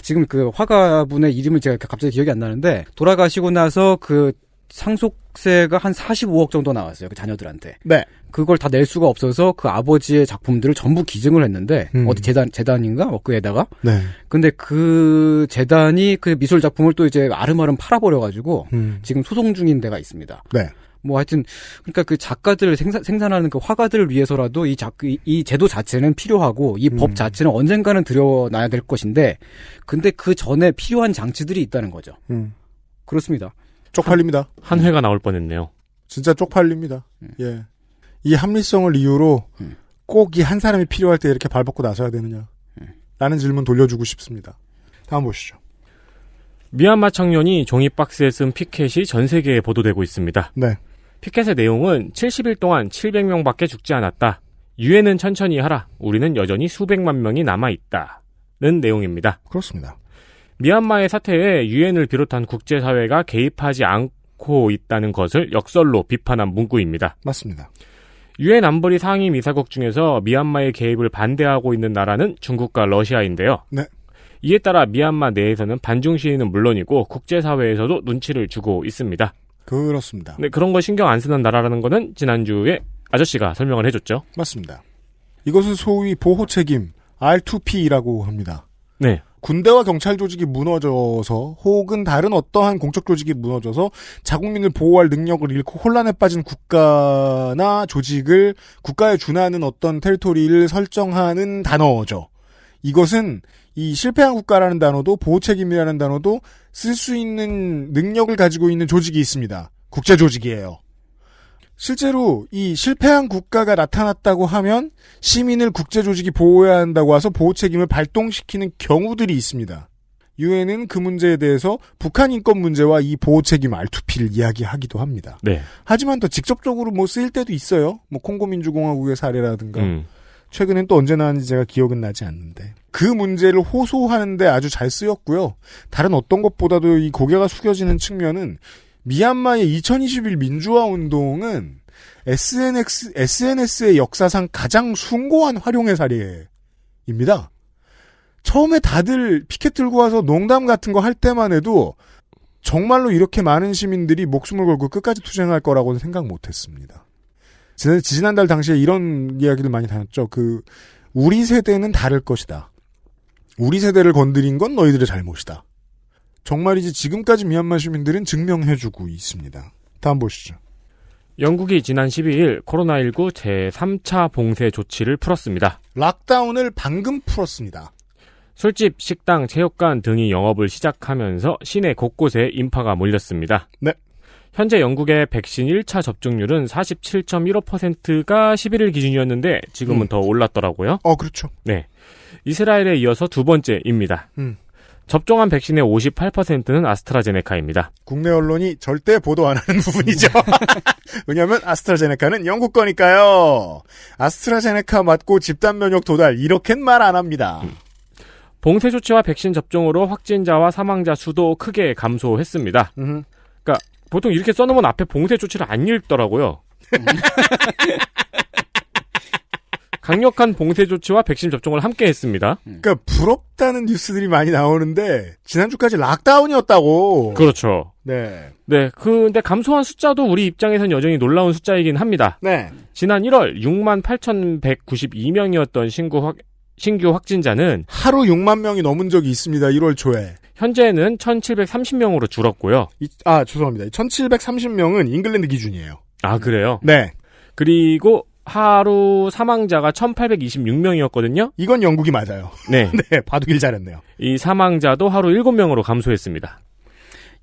지금 그 화가분의 이름을 제가 갑자기 기억이 안 나는데 돌아가시고 나서 그 상속세가 한 45억 정도 나왔어요. 그 자녀들한테. 네. 그걸 다 낼 수가 없어서 그 아버지의 작품들을 전부 기증을 했는데 어디 재단인가 그에다가. 네. 근데 그 재단이 그 미술 작품을 또 이제 아름아름 팔아버려가지고 지금 소송 중인 데가 있습니다. 네. 뭐 하여튼 그러니까 그 작가들을 생산하는 그 화가들을 위해서라도 이 제도 자체는 필요하고 이 법 자체는 언젠가는 들여놔야 될 것인데 근데 그 전에 필요한 장치들이 있다는 거죠. 그렇습니다. 쪽팔립니다. 한 회가 나올 뻔했네요. 진짜 쪽팔립니다. 예. 이 합리성을 이유로 꼭 이 한 사람이 필요할 때 이렇게 발벗고 나서야 되느냐. 라는 질문 돌려주고 싶습니다. 다음 보시죠. 미얀마 청년이 종이 박스에 쓴 피켓이 전 세계에 보도되고 있습니다. 네. 피켓의 내용은 70일 동안 700명밖에 죽지 않았다. 유엔은 천천히 하라. 우리는 여전히 수백만 명이 남아있다는 내용입니다. 그렇습니다. 미얀마의 사태에 유엔을 비롯한 국제사회가 개입하지 않고 있다는 것을 역설로 비판한 문구입니다. 맞습니다. 유엔 안보리 상임이사국 중에서 미얀마의 개입을 반대하고 있는 나라는 중국과 러시아인데요. 네. 이에 따라 미얀마 내에서는 반중 시위는 물론이고 국제사회에서도 눈치를 주고 있습니다. 그렇습니다. 네, 그런 거 신경 안 쓰는 나라라는 거는 지난주에 아저씨가 설명을 해줬죠. 맞습니다. 이것을 소위 보호책임 R2P라고 합니다. 네. 군대와 경찰 조직이 무너져서 혹은 다른 어떠한 공적 조직이 무너져서 자국민을 보호할 능력을 잃고 혼란에 빠진 국가나 조직을 국가에 준하는 어떤 테리토리를 설정하는 단어죠. 이것은 이 실패한 국가라는 단어도 보호책임이라는 단어도 쓸 수 있는 능력을 가지고 있는 조직이 있습니다. 국제 조직이에요. 실제로 이 실패한 국가가 나타났다고 하면 시민을 국제조직이 보호해야 한다고 해서 보호책임을 발동시키는 경우들이 있습니다. 유엔은 그 문제에 대해서 북한 인권 문제와 이 보호책임 R2P를 이야기하기도 합니다. 네. 하지만 더 직접적으로 뭐 쓰일 때도 있어요. 뭐 콩고민주공화국의 사례라든가. 최근엔 또 언제 나왔는지 제가 기억은 나지 않는데. 그 문제를 호소하는데 아주 잘 쓰였고요. 다른 어떤 것보다도 이 고개가 숙여지는 측면은 미얀마의 2021 민주화 운동은 SNS의 역사상 가장 숭고한 활용의 사례입니다. 처음에 다들 피켓 들고 와서 농담 같은 거 할 때만 해도 정말로 이렇게 많은 시민들이 목숨을 걸고 끝까지 투쟁할 거라고는 생각 못했습니다. 지난달 당시에 이런 이야기를 많이 다녔죠. 우리 세대는 다를 것이다. 우리 세대를 건드린 건 너희들의 잘못이다. 정말이지 지금까지 미얀마 시민들은 증명해주고 있습니다. 다음 보시죠. 영국이 지난 12일 코로나19 제3차 봉쇄 조치를 풀었습니다. 락다운을 방금 풀었습니다. 술집, 식당, 체육관 등이 영업을 시작하면서 시내 곳곳에 인파가 몰렸습니다. 네. 현재 영국의 백신 1차 접종률은 47.15%가 11일 기준이었는데 지금은 더 올랐더라고요. 그렇죠. 네. 이스라엘에 이어서 두 번째입니다. 접종한 백신의 58%는 아스트라제네카입니다. 국내 언론이 절대 보도 안 하는 부분이죠. 왜냐하면 아스트라제네카는 영국 거니까요. 아스트라제네카 맞고 집단 면역 도달 이렇게는 말 안 합니다. 봉쇄 조치와 백신 접종으로 확진자와 사망자 수도 크게 감소했습니다. 그러니까 보통 이렇게 써놓으면 앞에 봉쇄 조치를 안 읽더라고요. 강력한 봉쇄 조치와 백신 접종을 함께 했습니다. 그러니까 부럽다는 뉴스들이 많이 나오는데 지난주까지 락다운이었다고. 그렇죠. 네. 네, 근데 감소한 숫자도 우리 입장에선 여전히 놀라운 숫자이긴 합니다. 네. 지난 1월 68,192명이었던 신규 확진자는 하루 6만 명이 넘은 적이 있습니다. 1월 초에. 현재는 1,730명으로 줄었고요. 죄송합니다. 1,730명은 잉글랜드 기준이에요. 아, 그래요? 네. 그리고 하루 사망자가 1,826명이었거든요. 이건 영국이 맞아요. 네. 네, 바둑일 잘했네요. 이 사망자도 하루 7명으로 감소했습니다.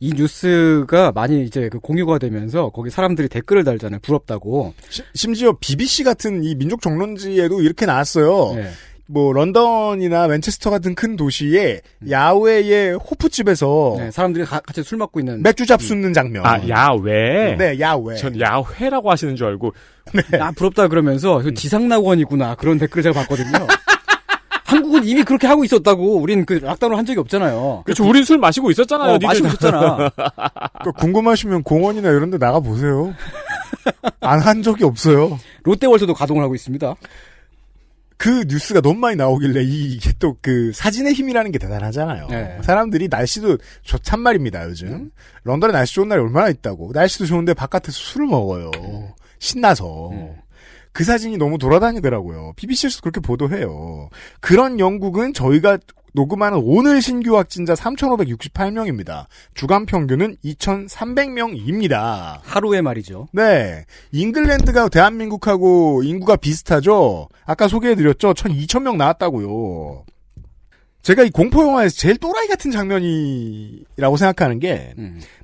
이 뉴스가 많이 이제 그 공유가 되면서 거기 사람들이 댓글을 달잖아요. 부럽다고. 심지어 BBC 같은 이 민족 정론지에도 이렇게 나왔어요. 네. 뭐 런던이나 맨체스터 같은 큰 도시에 야외의 호프집에서 네, 사람들이 같이 술 먹고 있는 맥주 잡수는 장면. 아, 야외? 네, 야외. 전 야회라고 하시는 줄 알고. 네. 아, 부럽다 그러면서 지상낙원이구나 그런 댓글을 제가 봤거든요. 한국은 이미 그렇게 하고 있었다고. 우린 그 락다운을 한 적이 없잖아요. 그렇죠. 우린 술 마시고 있었잖아요. 그 마시고 있었잖아. 궁금하시면 공원이나 이런 데 나가 보세요. 안 한 적이 없어요. 롯데월드도 가동을 하고 있습니다. 그 뉴스가 너무 많이 나오길래 이게 또 그 사진의 힘이라는 게 대단하잖아요. 네. 사람들이 날씨도 좋단 말입니다, 요즘. 런던에 날씨 좋은 날이 얼마나 있다고. 날씨도 좋은데 바깥에서 술을 먹어요. 신나서. 그 사진이 너무 돌아다니더라고요. BBC에서 그렇게 보도해요. 그런 영국은 저희가 녹음하는 오늘 신규 확진자 3,568명입니다. 주간 평균은 2,300명입니다. 하루에 말이죠. 네. 잉글랜드가 대한민국하고 인구가 비슷하죠? 아까 소개해드렸죠? 2,000명 나왔다고요. 제가 이 공포영화에서 제일 또라이 같은 장면이라고 생각하는 게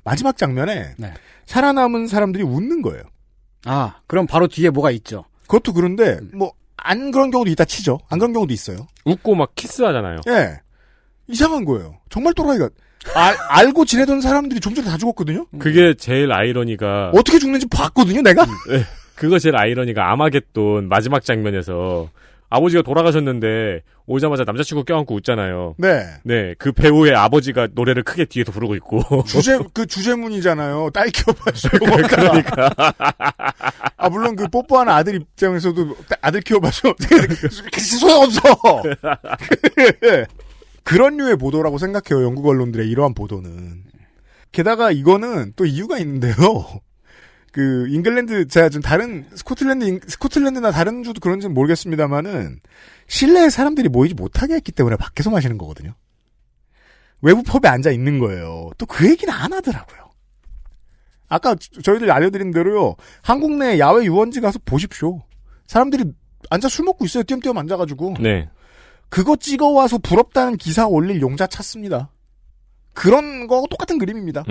마지막 장면에 네. 살아남은 사람들이 웃는 거예요. 아, 그럼 바로 뒤에 뭐가 있죠? 그것도 그런데 안 그런 경우도 있다 치죠. 안 그런 경우도 있어요. 웃고 막 키스하잖아요. 예. 이상한 거예요. 정말 또라이가. 알고 지내던 사람들이 좀 전에 다 죽었거든요? 그게 제일 아이러니가. 어떻게 죽는지 봤거든요, 내가? 네. 그거 제일 아이러니가 아마겟돈 마지막 장면에서 아버지가 돌아가셨는데 오자마자 남자친구 껴안고 웃잖아요. 네. 네. 그 배우의 아버지가 노래를 크게 뒤에서 부르고 있고. 주제문이잖아요. 딸 키워봐줘. 그러니까. 물론 그 뽀뽀하는 아들 입장에서도 아들 키워봐줘. 소용없어! 그런 류의 보도라고 생각해요, 영국 언론들의 이러한 보도는. 게다가 이거는 또 이유가 있는데요. 그, 잉글랜드, 제가 좀 스코틀랜드나 다른 주도 그런지는 모르겠습니다만은, 실내에 사람들이 모이지 못하게 했기 때문에 밖에서 마시는 거거든요. 외부 펍에 앉아 있는 거예요. 또 그 얘기는 안 하더라고요. 아까 저희들 알려드린 대로요, 한국 내 야외 유원지 가서 보십시오. 사람들이 앉아 술 먹고 있어요, 띄엄띄엄 앉아가지고. 네. 그거 찍어와서 부럽다는 기사 올릴 용자 찾습니다. 그런 거하고 똑같은 그림입니다.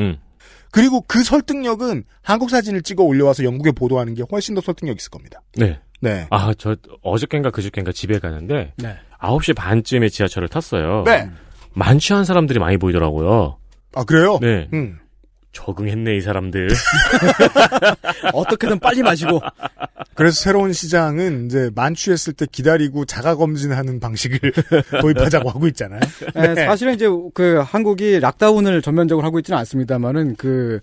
그리고 그 설득력은 한국 사진을 찍어 올려와서 영국에 보도하는 게 훨씬 더 설득력 있을 겁니다. 네. 네. 아, 저 어저껜가 그저껜가 집에 가는데 네. 9시 반쯤에 지하철을 탔어요. 네. 만취한 사람들이 많이 보이더라고요. 아, 그래요? 네. 적응했네, 이 사람들. 어떻게든 빨리 마시고. 그래서 새로운 시장은 이제 만취했을 때 기다리고 자가 검진하는 방식을 도입하자고 하고 있잖아요. 네. 사실은 이제 그 한국이 락다운을 전면적으로 하고 있지는 않습니다만은 그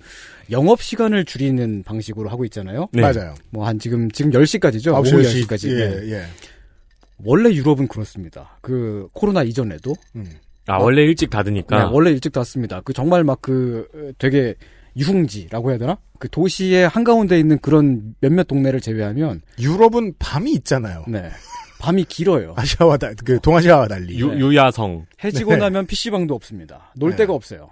영업 시간을 줄이는 방식으로 하고 있잖아요. 네. 맞아요. 뭐 한 지금 10시까지죠. 9시, 오후 10시까지. 예. 원래 유럽은 그렇습니다. 그 코로나 이전에도. 원래 일찍 닫으니까. 네, 원래 일찍 닫습니다. 그 정말 막 그 되게 유흥지라고 해야 되나? 그 도시의 한가운데 있는 그런 몇몇 동네를 제외하면 유럽은 밤이 있잖아요. 네. 밤이 길어요. 동아시아와 달리. 유야성. 해지고 나면 PC방도 없습니다. 놀 데가 없어요.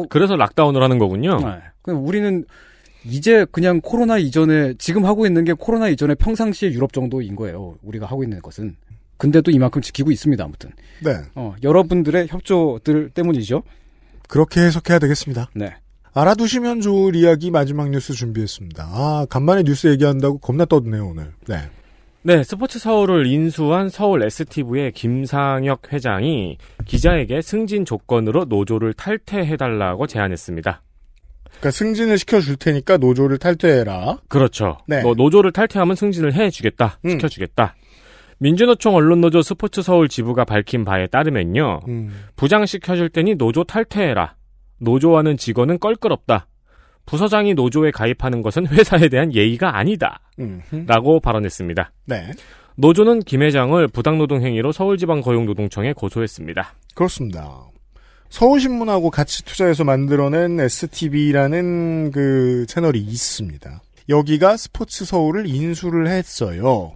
그래서 락다운을 하는 거군요. 네. 그럼 우리는 이제 그냥 코로나 이전에 지금 하고 있는 게 코로나 이전에 평상시의 유럽 정도인 거예요. 우리가 하고 있는 것은. 근데도 이만큼 지키고 있습니다. 아무튼. 네. 여러분들의 협조들 때문이죠. 그렇게 해석해야 되겠습니다. 네. 알아두시면 좋을 이야기 마지막 뉴스 준비했습니다. 간만에 뉴스 얘기한다고 겁나 떠드네요, 오늘. 네. 네, 스포츠 서울을 인수한 서울 STV의 김상혁 회장이 기자에게 승진 조건으로 노조를 탈퇴해달라고 제안했습니다. 그러니까 승진을 시켜줄 테니까 노조를 탈퇴해라. 그렇죠. 네. 노조를 탈퇴하면 승진을 해주겠다. 시켜주겠다. 민주노총 언론노조 스포츠 서울 지부가 밝힌 바에 따르면요. 부장시켜줄 테니 노조 탈퇴해라. 노조하는 직원은 껄끄럽다. 부서장이 노조에 가입하는 것은 회사에 대한 예의가 아니다. 라고 발언했습니다. 네. 노조는 김 회장을 부당노동 행위로 서울지방고용노동청에 고소했습니다. 그렇습니다. 서울신문하고 같이 투자해서 만들어낸 STV라는 그 채널이 있습니다. 여기가 스포츠 서울을 인수를 했어요.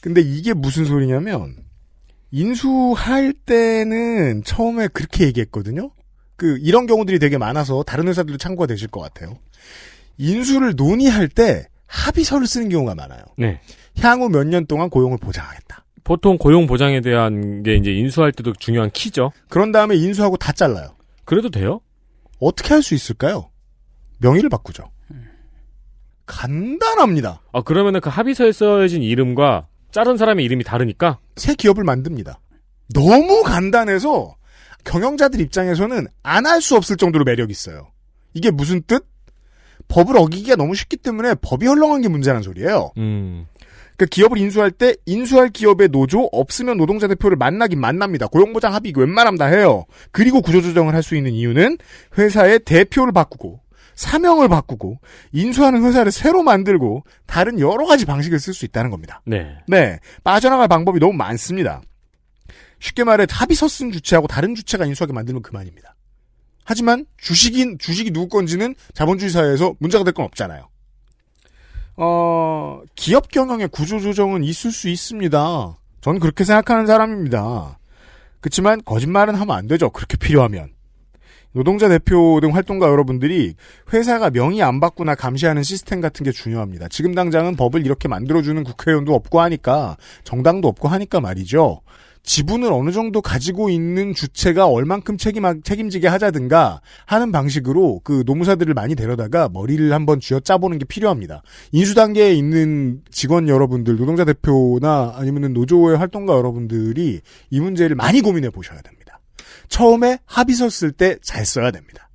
근데 이게 무슨 소리냐면 인수할 때는 처음에 그렇게 얘기했거든요. 이런 경우들이 되게 많아서 다른 회사들도 참고가 되실 것 같아요. 인수를 논의할 때 합의서를 쓰는 경우가 많아요. 네. 향후 몇 년 동안 고용을 보장하겠다. 보통 고용 보장에 대한 게 이제 인수할 때도 중요한 키죠. 그런 다음에 인수하고 다 잘라요. 그래도 돼요? 어떻게 할 수 있을까요? 명의를 바꾸죠. 간단합니다. 그러면은 그 합의서에 써진 이름과 자른 사람의 이름이 다르니까? 새 기업을 만듭니다. 너무 간단해서 경영자들 입장에서는 안 할 수 없을 정도로 매력이 있어요. 이게 무슨 뜻? 법을 어기기가 너무 쉽기 때문에 법이 헐렁한 게 문제라는 소리예요. 그러니까 기업을 인수할 때 인수할 기업의 노조 없으면 노동자 대표를 만나긴 만납니다. 고용보장 합의 웬만하면 다 해요. 그리고 구조조정을 할 수 있는 이유는 회사의 대표를 바꾸고 사명을 바꾸고 인수하는 회사를 새로 만들고 다른 여러 가지 방식을 쓸 수 있다는 겁니다. 네. 네. 빠져나갈 방법이 너무 많습니다. 쉽게 말해 합의서 쓴 주체하고 다른 주체가 인수하게 만들면 그만입니다. 하지만 주식이 누구 건지는 자본주의 사회에서 문제가 될 건 없잖아요. 기업 경영의 구조조정은 있을 수 있습니다. 저는 그렇게 생각하는 사람입니다. 그렇지만 거짓말은 하면 안 되죠. 그렇게 필요하면. 노동자 대표 등 활동가 여러분들이 회사가 명의 안 받거나 감시하는 시스템 같은 게 중요합니다. 지금 당장은 법을 이렇게 만들어주는 국회의원도 없고 하니까 정당도 없고 하니까 말이죠. 지분을 어느 정도 가지고 있는 주체가 얼만큼 책임지게 하자든가 하는 방식으로 그 노무사들을 많이 데려다가 머리를 한번 쥐어짜보는 게 필요합니다. 인수 단계에 있는 직원 여러분들, 노동자 대표나 아니면 노조의 활동가 여러분들이 이 문제를 많이 고민해 보셔야 됩니다. 처음에 합의서 쓸 때 잘 써야 됩니다.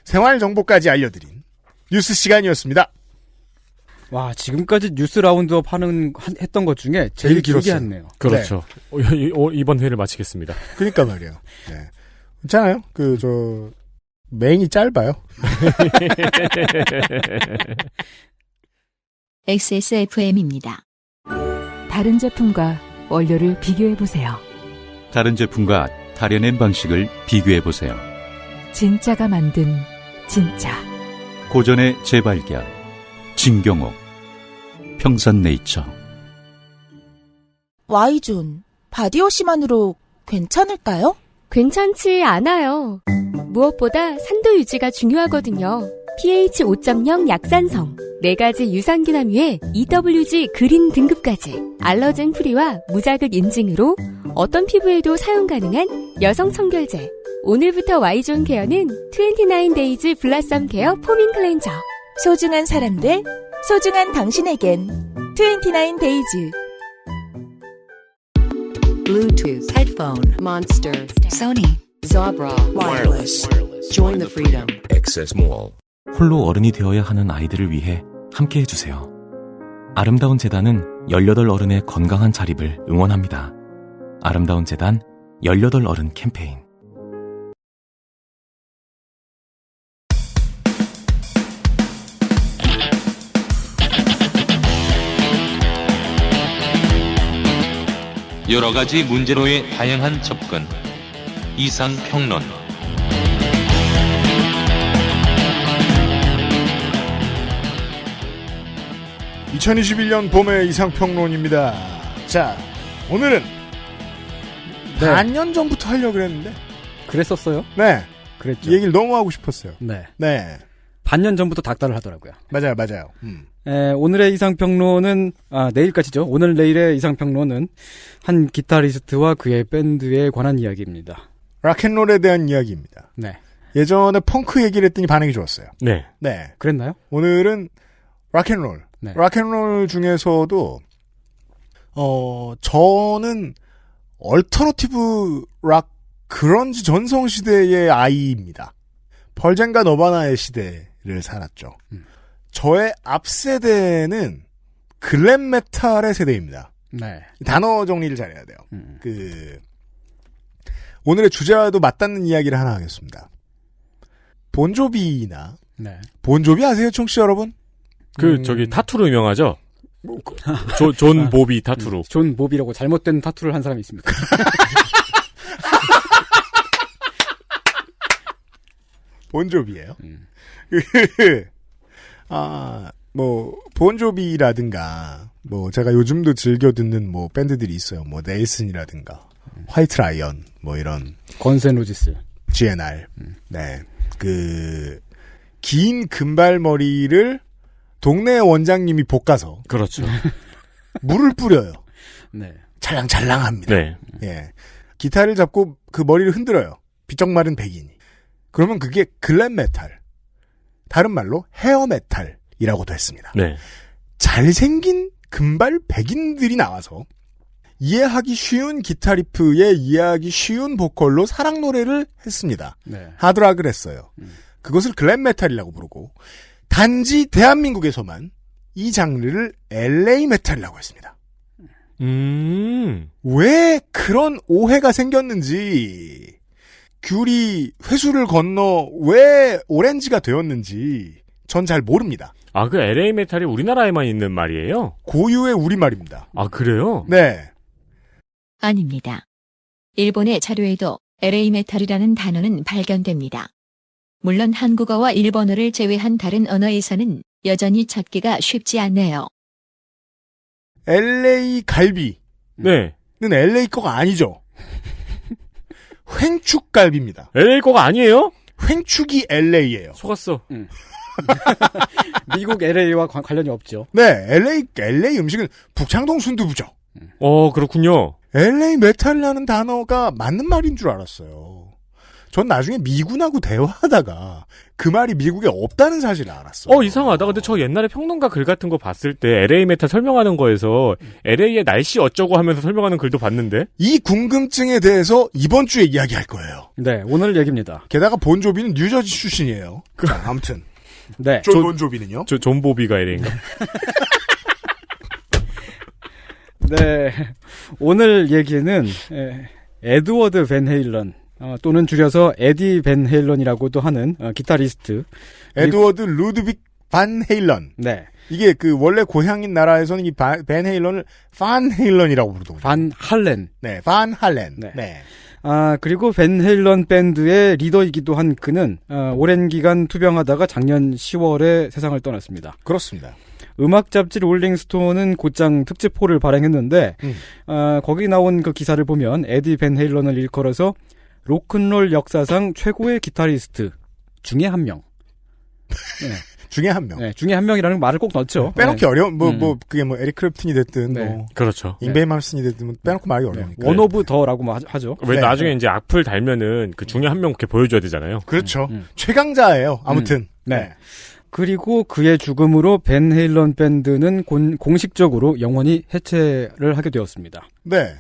생활 정보까지 알려드린 뉴스 시간이었습니다. 와, 지금까지 뉴스 라운드업 했던 것 중에 제일 길게 했네요. 그렇죠. 네. 이번 회를 마치겠습니다. 그러니까 말이에요. 네. 있잖아요. 맹이 짧아요. XSFM입니다. 다른 제품과 원료를 비교해보세요. 다른 제품과 다려낸 방식을 비교해보세요. 진짜가 만든 진짜. 고전의 재발견. 진경옥. 평산네이처. Y존, 바디워시만으로 괜찮을까요? 괜찮지 않아요. 무엇보다 산도 유지가 중요하거든요. pH 5.0 약산성, 4가지 유산균 함유에 EWG 그린 등급까지, 알러젠 프리와 무자극 인증으로 어떤 피부에도 사용 가능한 여성 청결제. 오늘부터 Y존 케어는 29days 블라썸 케어 포밍 클렌저. 소중한 사람들, 소중한 당신에겐 29days. Bluetooth, headphone, Monster, Sony, Zabra, wireless. Join the freedom. Access Mall. 홀로 어른이 되어야 하는 아이들을 위해 함께 해주세요. 아름다운 재단은 18 어른의 건강한 자립을 응원합니다. 아름다운 재단 18 어른 캠페인. 여러 가지 문제로의 다양한 접근. 이상평론. 2021년 봄의 이상평론입니다. 자, 오늘은 반년 전부터 하려고 그랬는데. 그랬었어요? 네. 그랬죠. 이 얘기를 너무 하고 싶었어요. 네. 네. 반년 전부터 닥달을 하더라고요. 맞아요. 오늘의 이상평론은, 내일까지죠. 오늘 내일의 이상평론은 한 기타리스트와 그의 밴드에 관한 이야기입니다. 락앤롤에 대한 이야기입니다. 네. 예전에 펑크 얘기를 했더니 반응이 좋았어요. 네. 네. 그랬나요? 오늘은 락앤롤. 네. 락앤롤 중에서도 저는 얼터너티브 락 그런지 전성시대의 아이입니다. 펄젠과 너바나의 시대를 살았죠. 저의 앞세대는 글램 메탈의 세대입니다. 네. 단어 정리를 잘해야 돼요. 오늘의 주제와도 맞닿는 이야기를 하나 하겠습니다. 본조비나 네. 본조비 아세요, 청취자 여러분? 저기 타투로 유명하죠? 존 보비 타투로. 존 보비라고 잘못된 타투를 한 사람이 있습니다. 본조비예요. 본조비라든가 제가 요즘도 즐겨 듣는 밴드들이 있어요. 네일슨이라든가 화이트 라이언 이런 건센로지스, GNR. 네. 긴 금발머리를 동네 원장님이 볶아서 그렇죠. 물을 뿌려요. 네. 찰랑찰랑합니다. 네. 예. 기타를 잡고 그 머리를 흔들어요. 비쩍 마른 백인이. 그러면 그게 글램 메탈. 다른 말로 헤어 메탈이라고도 했습니다. 네. 잘생긴 금발 백인들이 나와서 이해하기 쉬운 기타 리프에 이해하기 쉬운 보컬로 사랑 노래를 했습니다. 네. 하드락을 했어요. 그것을 글램 메탈이라고 부르고 단지 대한민국에서만 이 장르를 LA 메탈이라고 했습니다. 왜 그런 오해가 생겼는지, 귤이 회수를 건너 왜 오렌지가 되었는지 전 잘 모릅니다. 아, 그 LA 메탈이 우리나라에만 있는 말이에요? 고유의 우리말입니다. 아, 그래요? 네. 아닙니다. 일본의 자료에도 LA 메탈이라는 단어는 발견됩니다. 물론 한국어와 일본어를 제외한 다른 언어에서는 여전히 찾기가 쉽지 않네요. LA 갈비는 네. LA 거가 아니죠. 횡축갈비입니다. LA 거가 아니에요? 횡축이 LA예요. 속았어. 미국 LA와 관련이 없죠. 네, LA 음식은 북창동 순두부죠. 그렇군요. LA 메탈이라는 단어가 맞는 말인 줄 알았어요. 전 나중에 미군하고 대화하다가 그 말이 미국에 없다는 사실을 알았어요. 이상하다. 근데 저 옛날에 평론가 글 같은 거 봤을 때 LA 메탈 설명하는 거에서 LA의 날씨 어쩌고 하면서 설명하는 글도 봤는데? 이 궁금증에 대해서 이번 주에 이야기할 거예요. 네, 오늘 얘기입니다. 게다가 본조비는 뉴저지 출신이에요. 자, 아무튼. 네. 존 본조비는요? 존 보비가 LA인가? 네. 오늘 얘기는 에드워드 밴 헤일런, 또는 줄여서 에디 밴 헤일런이라고도 하는 기타리스트. 에드워드 루드빅 반 헤일런. 네. 이게 원래 고향인 나라에서는 이 밴 헤일런을 판 헤일런이라고 부르더군요. 반 할렌. 네, 반 할렌. 네. 네. 그리고 밴 헤일런 밴드의 리더이기도 한 그는 오랜 기간 투병하다가 작년 10월에 세상을 떠났습니다. 그렇습니다. 음악 잡지 롤링스톤은 곧장 특집호를 발행했는데 거기 나온 그 기사를 보면 에디 밴 헤일런을 일컬어서 로큰롤 역사상 최고의 기타리스트 중에 한 명. 네. 중에 한 명. 네, 중에 한 명이라는 말을 꼭 넣죠. 빼놓기 네. 어려운, 그게 에릭 크랩튼이 됐든, 네. 그렇죠. 잉베이 말슨이 됐든, 빼놓고 말이 어려우니까. 원 오브 더라고 하죠. 왜 나중에 이제 악플 달면은 그 중에 한 명 그렇게 보여줘야 되잖아요. 그렇죠. 최강자예요. 아무튼. 네. 그리고 그의 죽음으로 밴 헤일런 밴드는 공식적으로 영원히 해체를 하게 되었습니다. 네.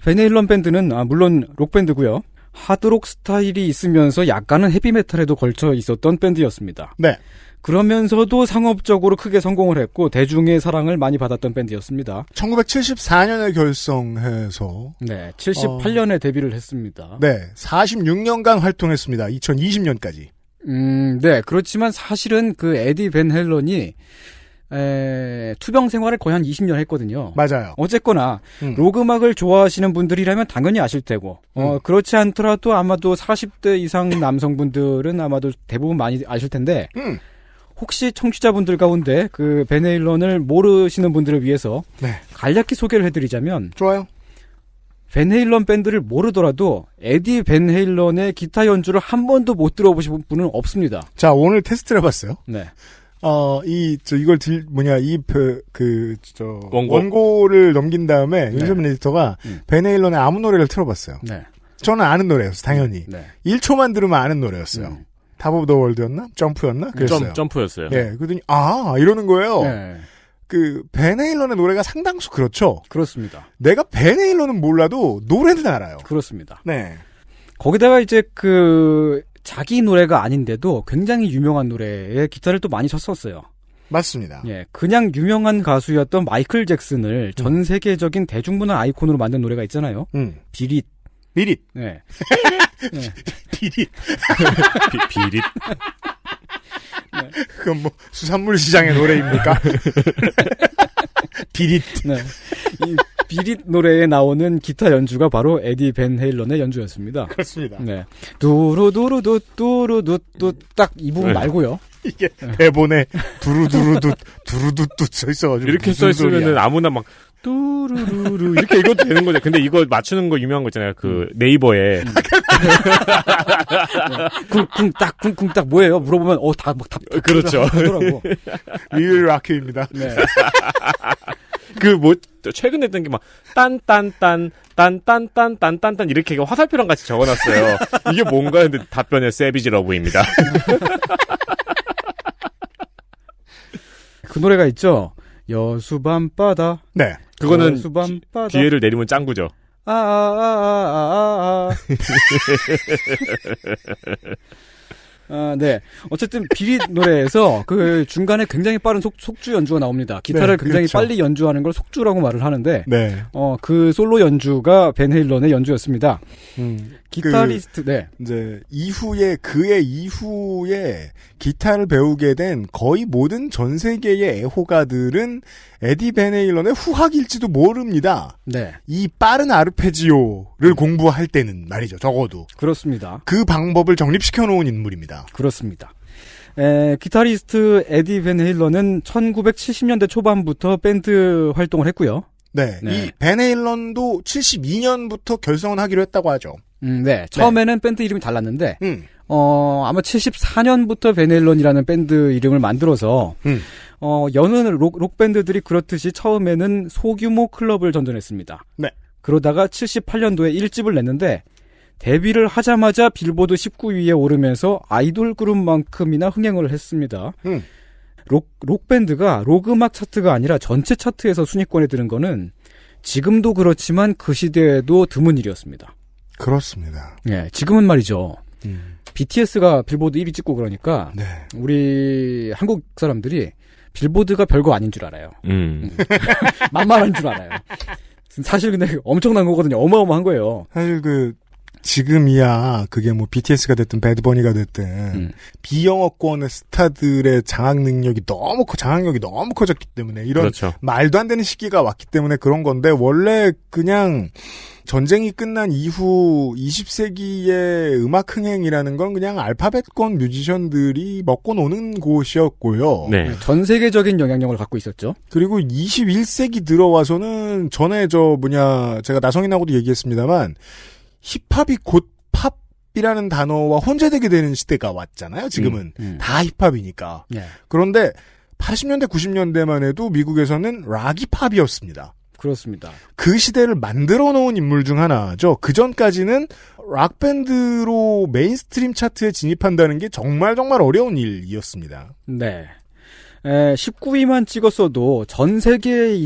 밴 헤일런 밴드는 물론 록밴드고요. 하드록 스타일이 있으면서 약간은 헤비메탈에도 걸쳐 있었던 밴드였습니다. 네. 그러면서도 상업적으로 크게 성공을 했고 대중의 사랑을 많이 받았던 밴드였습니다. 1974년에 결성해서 네, 78년에 데뷔를 했습니다. 네, 46년간 활동했습니다. 2020년까지. 네, 그렇지만 사실은 그 에디 밴 헬런이 투병 생활을 거의 한 20년 했거든요. 맞아요. 어쨌거나 록 음악을 좋아하시는 분들이라면 당연히 아실 테고 그렇지 않더라도 아마도 40대 이상 남성분들은 아마도 대부분 많이 아실 텐데 혹시 청취자분들 가운데 그 밴 헤일런을 모르시는 분들을 위해서 간략히 소개를 해드리자면 좋아요. 밴 헤일런 밴드를 모르더라도 에디 밴 헤일런의 기타 연주를 한 번도 못 들어보신 분은 없습니다. 자, 오늘 테스트를 해봤어요. 네. 원고를 넘긴 다음에 윤세민 에디터가 밴 헤일런의 아무 노래를 틀어봤어요. 네. 저는 아는 노래였어요, 당연히. 네. 1초만 들으면 아는 노래였어요. 탑 오브 더 월드였나? 점프였나? 그랬어요. 점프였어요. 예, 그러더니, 이러는 거예요. 네. 벤 헤일런의 노래가 상당수 그렇죠. 그렇습니다. 내가 벤 헤일런은 몰라도 노래는 알아요. 그렇습니다. 네. 거기다가 이제 자기 노래가 아닌데도 굉장히 유명한 노래에 기타를 또 많이 쳤었어요. 맞습니다. 예, 그냥 유명한 가수였던 마이클 잭슨을 전 세계적인 대중문화 아이콘으로 만든 노래가 있잖아요. 비릿. 비릿. 네. 비릿. 비릿. 네. 그건 뭐 수산물 시장의 노래입니까? 비릿. 네. 이 비릿 노래에 나오는 기타 연주가 바로 에디 벤 헤일런의 연주였습니다. 그렇습니다. 네. 두루두루두 두루두뚜 딱 이 부분 말고요. 이게 대본에 두루두루두 써 있어가지고 이렇게 써 있으면은 아무나 막 뚜루루루 이렇게 읽어도 되는 거죠. 근데 이거 맞추는 거 유명한 거 있잖아요. 네이버에 쿵쿵딱 뭐예요? 물어보면 다 그렇죠. 하더라고. 리얼 라큐입니다. 네. 최근에 했던 게 막 딴딴딴 이렇게 화살표랑 같이 적어놨어요. 이게 뭔가 근데 답변에 세비지 러브입니다. 그 노래가 있죠. 여수 밤바다. 네. 그거는 여수 밤바다. 뒤에를 내리면 짱구죠. 네. 어쨌든 비릿 노래에서 중간에 굉장히 빠른 속주 연주가 나옵니다. 기타를 네, 굉장히 그렇죠. 빨리 연주하는 걸 속주라고 말을 하는데, 네. 그 솔로 연주가 벤 헤일런의 연주였습니다. 기타리스트, 네. 이제 그의 이후에 기타를 배우게 된 거의 모든 전 세계의 애호가들은 에디 벤 헤일런의 후학일지도 모릅니다. 네. 이 빠른 아르페지오를 공부할 때는 말이죠. 적어도. 그렇습니다. 그 방법을 정립시켜 놓은 인물입니다. 그렇습니다. 기타리스트 에디 벤 헤일런은 1970년대 초반부터 밴드 활동을 했고요. 네. 이 벤 헤일런도 72년부터 결성을 하기로 했다고 하죠. 네. 처음에는 밴드 이름이 달랐는데, 아마 74년부터 벤 헤일런이라는 밴드 이름을 만들어서, 여느 록밴드들이 그렇듯이 처음에는 소규모 클럽을 전전했습니다. 네. 그러다가 78년도에 1집을 냈는데, 데뷔를 하자마자 빌보드 19위에 오르면서 아이돌 그룹만큼이나 흥행을 했습니다. 록밴드가 록음악 차트가 아니라 전체 차트에서 순위권에 드는 거는 지금도 그렇지만 그 시대에도 드문 일이었습니다. 그렇습니다. 예, 지금은 말이죠. BTS가 빌보드 1위 찍고 그러니까 네. 우리 한국 사람들이 빌보드가 별거 아닌 줄 알아요. 만만한 줄 알아요. 사실 근데 엄청난 거거든요. 어마어마한 거예요. 사실 지금이야 그게 뭐 BTS가 됐든 배드버니가 됐든 비영어권의 스타들의 장악력이 너무 커졌기 때문에 이런 그렇죠. 말도 안 되는 시기가 왔기 때문에 그런 건데 원래 그냥 전쟁이 끝난 이후 20세기의 음악 흥행이라는 건 그냥 알파벳권 뮤지션들이 먹고 노는 곳이었고요. 네. 전 세계적인 영향력을 갖고 있었죠. 그리고 21세기 들어와서는 전에 제가 나성인하고도 얘기했습니다만 힙합이 곧 팝이라는 단어와 혼재되게 되는 시대가 왔잖아요. 지금은 다 힙합이니까. 네. 그런데 80년대 90년대만 해도 미국에서는 락이 팝이었습니다. 그렇습니다. 그 시대를 만들어 놓은 인물 중 하나죠. 그 전까지는 락밴드로 메인스트림 차트에 진입한다는 게 정말 어려운 일이었습니다. 네. 19위만 찍었어도 전 세계에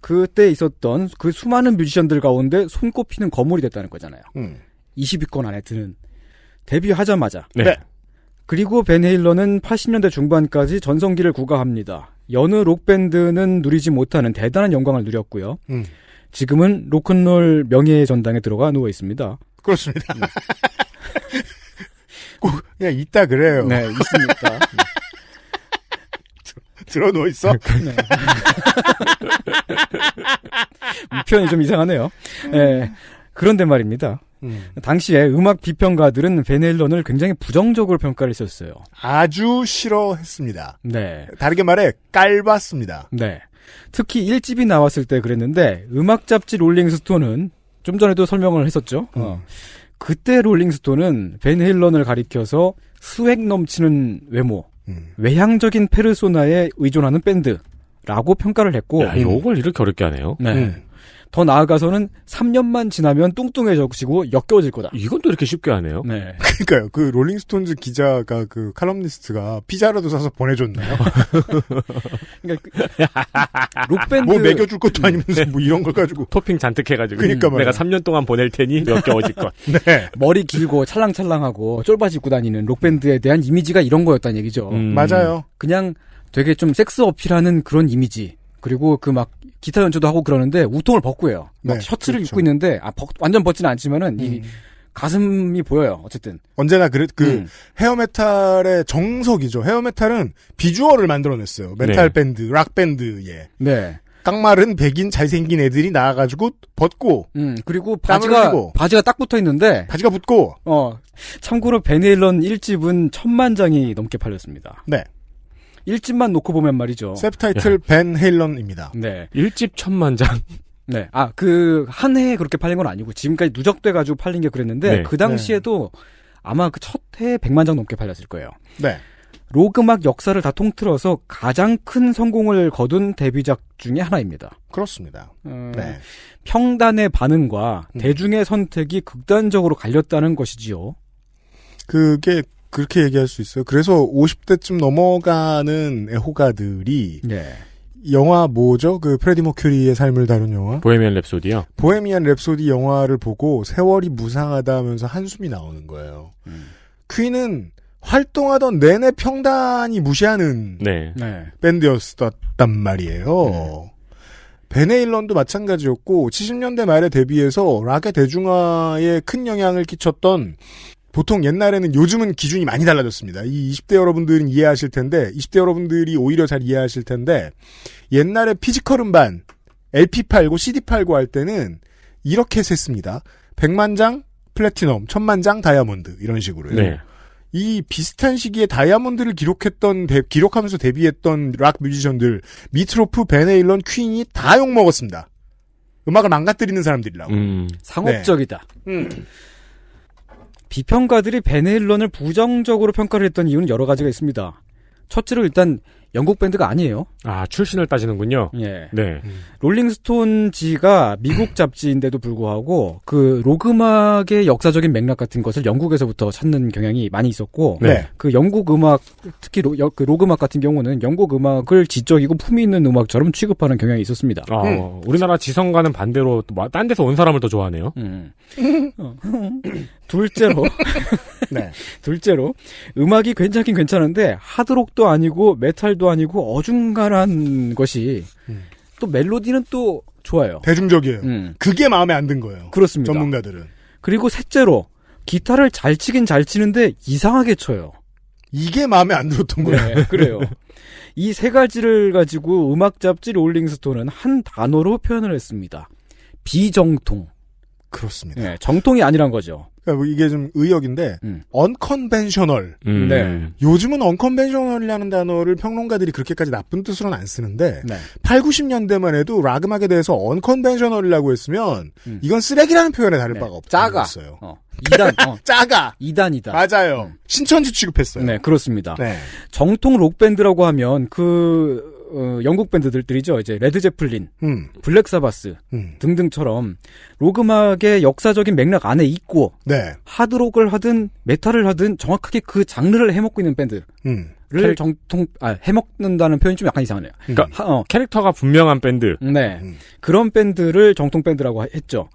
그때 있었던 그 수많은 뮤지션들 가운데 손꼽히는 거물이 됐다는 거잖아요. 20위권 안에 드는. 데뷔하자마자. 네. 그리고 벤 헤일런은 80년대 중반까지 전성기를 구가합니다. 여느 록밴드는 누리지 못하는 대단한 영광을 누렸고요. 지금은 로큰롤 명예의 전당에 들어가 누워 있습니다. 그렇습니다. 꼭 그냥 있다 그래요. 네, 있습니다. 들어 누워 있어? 네. 표현이 좀 이상하네요. 네. 그런데 말입니다. 당시에 음악 비평가들은 벤 헤일런을 굉장히 부정적으로 평가를 했었어요. 아주 싫어했습니다. 네. 다르게 말해 깔봤습니다. 네. 특히 1집이 나왔을 때 그랬는데 음악 잡지 롤링스톤은 좀 전에도 설명을 했었죠. 그때 롤링스톤은 벤 헤일런을 가리켜서 수액 넘치는 외모, 외향적인 페르소나에 의존하는 밴드라고 평가를 했고. 야, 이걸 이렇게 어렵게 하네요. 네. 더 나아가서는 3년만 지나면 뚱뚱해지고 역겨워질 거다. 이건 또 이렇게 쉽게 하네요. 네. 그러니까요. 그 롤링스톤즈 기자가 그 칼럼니스트가 피자라도 사서 보내줬나요? 록밴드 뭐 먹여줄 것도 아니면서 뭐 이런 걸 가지고 토핑 잔뜩 해가지고 그러니까 내가 3년 동안 보낼 테니 역겨워질 것. 네. 머리 길고 찰랑찰랑하고 쫄바지 입고 다니는 록밴드에 대한 이미지가 이런 거였다는 얘기죠. 맞아요. 그냥 되게 좀 섹스 어필하는 그런 이미지. 그리고 그 막 기타 연주도 하고 그러는데 우통을 벗고 해요. 막 네, 셔츠를 그렇죠. 입고 있는데 완전 벗지는 않지만은 이 가슴이 보여요. 어쨌든 언제나 헤어메탈의 정석이죠. 헤어메탈은 비주얼을 만들어냈어요. 메탈 네. 밴드, 락 밴드에. 네. 깡마른 백인 잘생긴 애들이 나와가지고 벗고. 그리고 땀을 흘리고. 바지가 딱 붙어 있는데 바지가 붙고. 참고로 베네일런 1집은 1000만 장이 넘게 팔렸습니다. 네. 1집만 놓고 보면 말이죠. 셉타이틀 벤 헤일런입니다. 네. 1집 1000만 장. 네. 한 해에 그렇게 팔린 건 아니고 지금까지 누적돼가지고 팔린 게 그랬는데 네. 그 당시에도 아마 그 첫 해에 100만 장 넘게 팔렸을 거예요. 네. 록음악 역사를 다 통틀어서 가장 큰 성공을 거둔 데뷔작 중에 하나입니다. 그렇습니다. 네. 평단의 반응과 대중의 선택이 극단적으로 갈렸다는 것이지요. 그게 그렇게 얘기할 수 있어요. 그래서 50대쯤 넘어가는 애호가들이 영화 뭐죠? 그 프레디 머큐리의 삶을 다룬 영화? 보헤미안 랩소디요? 보헤미안 랩소디 영화를 보고 세월이 무상하다 하면서 한숨이 나오는 거예요. 퀸은 활동하던 내내 평단이 무시하는 밴드였었단 말이에요. 베네일런도 마찬가지였고 70년대 말에 데뷔해서 락의 대중화에 큰 영향을 끼쳤던 보통 옛날에는 요즘은 기준이 많이 달라졌습니다. 이 20대 여러분들은 이해하실 텐데 20대 여러분들이 오히려 잘 이해하실 텐데 옛날에 피지컬 음반 LP 팔고 CD 팔고 할 때는 이렇게 셌습니다. 100만 장 플래티넘, 1000만 장 다이아몬드 이런 식으로요. 네. 이 비슷한 시기에 다이아몬드를 기록하면서 데뷔했던 락 뮤지션들 미트로프, 베네일런, 퀸이 다 욕먹었습니다. 음악을 망가뜨리는 사람들이라고. 상업적이다. 비평가들이 베네일런을 부정적으로 평가를 했던 이유는 여러 가지가 있습니다. 첫째로 일단 영국 밴드가 아니에요. 아, 출신을 따지는군요. 예. 네. 롤링스톤지가 미국 잡지인데도 불구하고 그 록음악의 역사적인 맥락 같은 것을 영국에서부터 찾는 경향이 많이 있었고 그 영국 음악 특히 그 록음악 같은 경우는 영국 음악을 지적이고 품위 있는 음악처럼 취급하는 경향이 있었습니다. 우리나라 지성과는 반대로 또 딴 데서 온 사람을 더 좋아하네요. 둘째로 음악이 괜찮긴 괜찮은데 하드록도 아니고 메탈도 아니고 어중간한 것이 또 멜로디는 또 좋아요. 대중적이에요. 그게 마음에 안 든 거예요. 그렇습니다. 전문가들은. 그리고 셋째로 기타를 잘 치긴 잘 치는데 이상하게 쳐요. 이게 마음에 안 들었던 거예요. 네, 그래요. 이 세 가지를 가지고 음악 잡지 롤링스톤은 한 단어로 표현을 했습니다. 비정통. 그렇습니다. 네, 정통이 아니란 거죠. 그러니까 이게 좀 의역인데 언컨벤셔널. 네. 요즘은 언컨벤셔널이라는 단어를 평론가들이 그렇게까지 나쁜 뜻으로는 안 쓰는데 8, 90년대만 해도 락 음악에 대해서 언컨벤셔널이라고 했으면 이건 쓰레기라는 표현에 다를 바가 없어요. 2단. 작아. 2단이다. 맞아요. 신천지 취급했어요. 네, 그렇습니다. 네. 정통 록밴드라고 하면 영국 밴드들이죠. 이제 레드 제플린, 블랙 사바스 등등처럼 록음악의 역사적인 맥락 안에 있고 하드록을 하든 메탈을 하든 정확하게 그 장르를 해먹고 있는 밴드를 해먹는다는 표현이 좀 약간 이상하네요. 그러니까 캐릭터가 분명한 밴드. 네. 그런 밴드를 정통 밴드라고 했죠.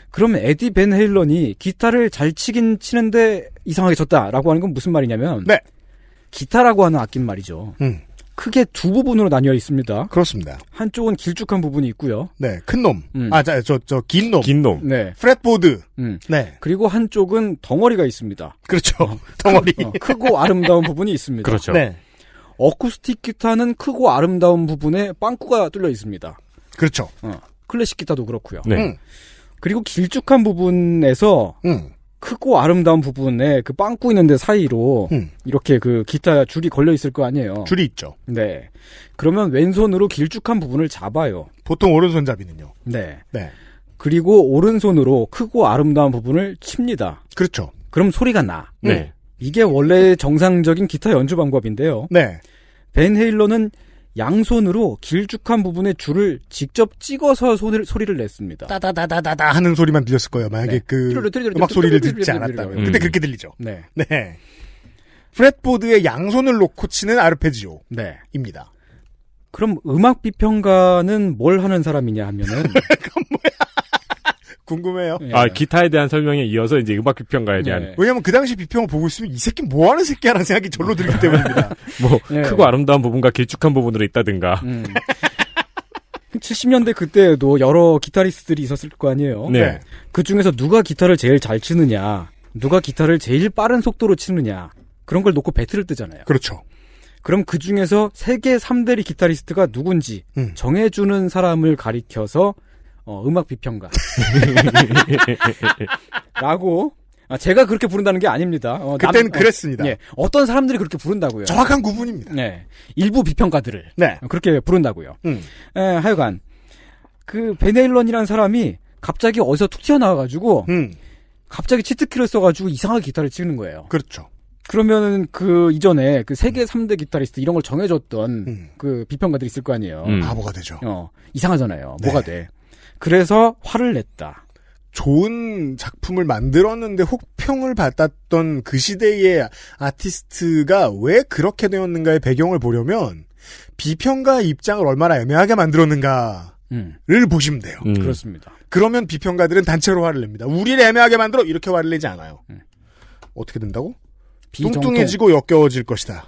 그러면 에디 벤 헤일런이 기타를 잘 치긴 치는데 이상하게 쳤다라고 하는 건 무슨 말이냐면 기타라고 하는 악기는 말이죠. 크게 두 부분으로 나뉘어 있습니다. 그렇습니다. 한쪽은 길쭉한 부분이 있고요. 네, 큰 놈. 긴 놈. 긴 놈. 네. 프렛보드. 네. 그리고 한쪽은 덩어리가 있습니다. 그렇죠. 덩어리. 크고 아름다운 부분이 있습니다. 그렇죠. 네. 어쿠스틱 기타는 크고 아름다운 부분에 빵꾸가 뚫려 있습니다. 그렇죠. 클래식 기타도 그렇고요. 네. 그리고 길쭉한 부분에서 크고 아름다운 부분에 그 빵꾸 있는 데 사이로 이렇게 그 기타 줄이 걸려 있을 거 아니에요. 줄이 있죠. 네. 그러면 왼손으로 길쭉한 부분을 잡아요. 보통 오른손잡이는요. 네. 네. 그리고 오른손으로 크고 아름다운 부분을 칩니다. 그렇죠. 그럼 소리가 나. 네. 이게 원래 정상적인 기타 연주 방법인데요. 네. 벤 헤일런은 양손으로 길쭉한 부분에 줄을 직접 찍어서 소리를 냈습니다. 따다다다다다 하는 소리만 들렸을 거예요. 만약에 음악 소리를 듣지 않았다면. 근데 그렇게 들리죠. 네. 네. 프렛보드에 양손을 놓고 치는 아르페지오입니다. 네. 그럼 음악 비평가는 뭘 하는 사람이냐 하면은 그건 뭐야? 궁금해요. 아, 기타에 대한 설명에 이어서 이제 음악 비평가에 대한. 왜냐면 그 당시 비평을 보고 있으면 이 새끼 뭐 하는 새끼야라는 생각이 절로 들기 때문입니다. 뭐 크고 아름다운 부분과 길쭉한 부분으로 있다든가. 70년대 그때에도 여러 기타리스트들이 있었을 거 아니에요. 네. 그 중에서 누가 기타를 제일 잘 치느냐, 누가 기타를 제일 빠른 속도로 치느냐, 그런 걸 놓고 배틀을 뜨잖아요. 그렇죠. 그럼 그 중에서 세계 3대리 기타리스트가 누군지 정해주는 사람을 가리켜서 음악 비평가 라고 제가 그렇게 부른다는 게 아닙니다. 그때는 그랬습니다. 예, 어떤 사람들이 그렇게 부른다고요. 정확한 구분입니다. 네, 일부 비평가들을 그렇게 부른다고요. 하여간 그 베네일런이라는 사람이 갑자기 어디서 툭 튀어나와가지고 갑자기 치트키를 써가지고 이상하게 기타를 치는 거예요. 그렇죠. 그러면은 그 이전에 그 세계 3대 기타리스트 이런 걸 정해줬던 그 비평가들이 있을 거 아니에요. 바보가 되죠. 이상하잖아요. 네. 뭐가 돼. 그래서 화를 냈다. 좋은 작품을 만들었는데 혹평을 받았던 그 시대의 아티스트가 왜 그렇게 되었는가의 배경을 보려면 비평가의 입장을 얼마나 애매하게 만들었는가를 보시면 돼요. 그렇습니다. 그러면 비평가들은 단체로 화를 냅니다. 우리를 애매하게 만들어 이렇게 화를 내지 않아요. 어떻게 된다고? 뚱뚱해지고 역겨워질 것이다.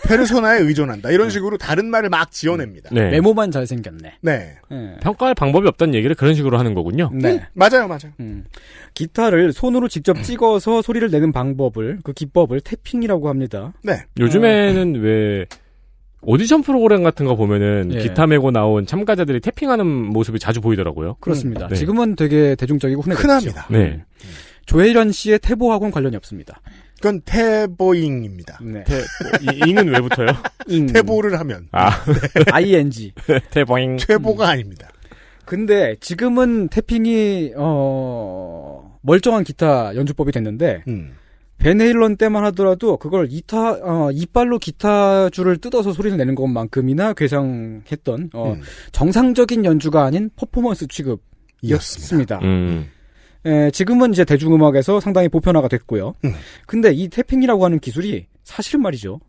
페르소나에 의존한다. 이런 식으로 다른 말을 막 지어냅니다. 네. 메모만 잘생겼네. 네. 평가할 방법이 없다는 얘기를 그런 식으로 하는 거군요. 네. 맞아요. 기타를 손으로 직접 찍어서 소리를 내는 방법을, 그 기법을 태핑이라고 합니다. 네. 요즘에는 왜 오디션 프로그램 같은 거 보면은 기타 메고 나온 참가자들이 태핑하는 모습이 자주 보이더라고요. 그렇습니다. 네. 지금은 되게 대중적이고 흔해졌죠. 흔합니다. 네. 조혜련 씨의 태보하고는 관련이 없습니다. 그건 태보잉입니다. 네. 잉은 왜 붙어요? 태보를 하면. ING. 태보잉. 태보가 아닙니다. 근데 지금은 태핑이 멀쩡한 기타 연주법이 됐는데 베네일런 때만 하더라도 그걸 이빨로 기타 줄을 뜯어서 소리를 내는 것만큼이나 괴상했던 정상적인 연주가 아닌 퍼포먼스 취급이었습니다. 지금은 이제 대중음악에서 상당히 보편화가 됐고요. 근데 이 태핑이라고 하는 기술이 사실은 말이죠.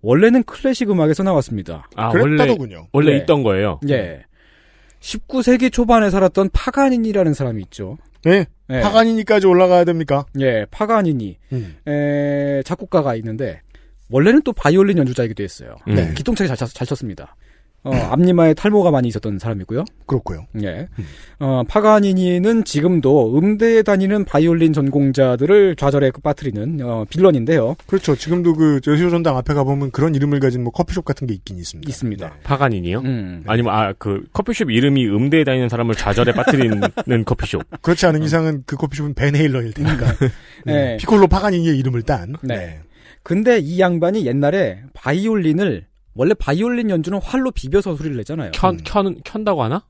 원래는 클래식 음악에서 나왔습니다. 아, 그랬다더군요. 원래 있던 거예요. 예. 19세기 초반에 살았던 파가니니라는 사람이 있죠. 네. 파가니니까지 올라가야 됩니까? 예, 파가니니. 작곡가가 있는데 원래는 또 바이올린 연주자이기도 했어요. 기똥차게 잘 쳤습니다. 앞니마에 탈모가 많이 있었던 사람이고요. 그렇고요. 예. 파가니니는 지금도 음대에 다니는 바이올린 전공자들을 좌절에 빠뜨리는 빌런인데요. 그렇죠. 지금도 그 여시오 전당 앞에 가보면 그런 이름을 가진 뭐 커피숍 같은 게 있긴 있습니다. 있습니다. 파가니니요? 아니면 그 커피숍 이름이 음대에 다니는 사람을 좌절에 빠뜨리는 커피숍. 그렇지 않은 이상은 그 커피숍은 벤헤일러일 테니까. 네. 피콜로 파가니니의 이름을 딴. 네. 근데 이 양반이 옛날에 바이올린을 원래 바이올린 연주는 활로 비벼서 소리를 내잖아요. 켠다고 하나?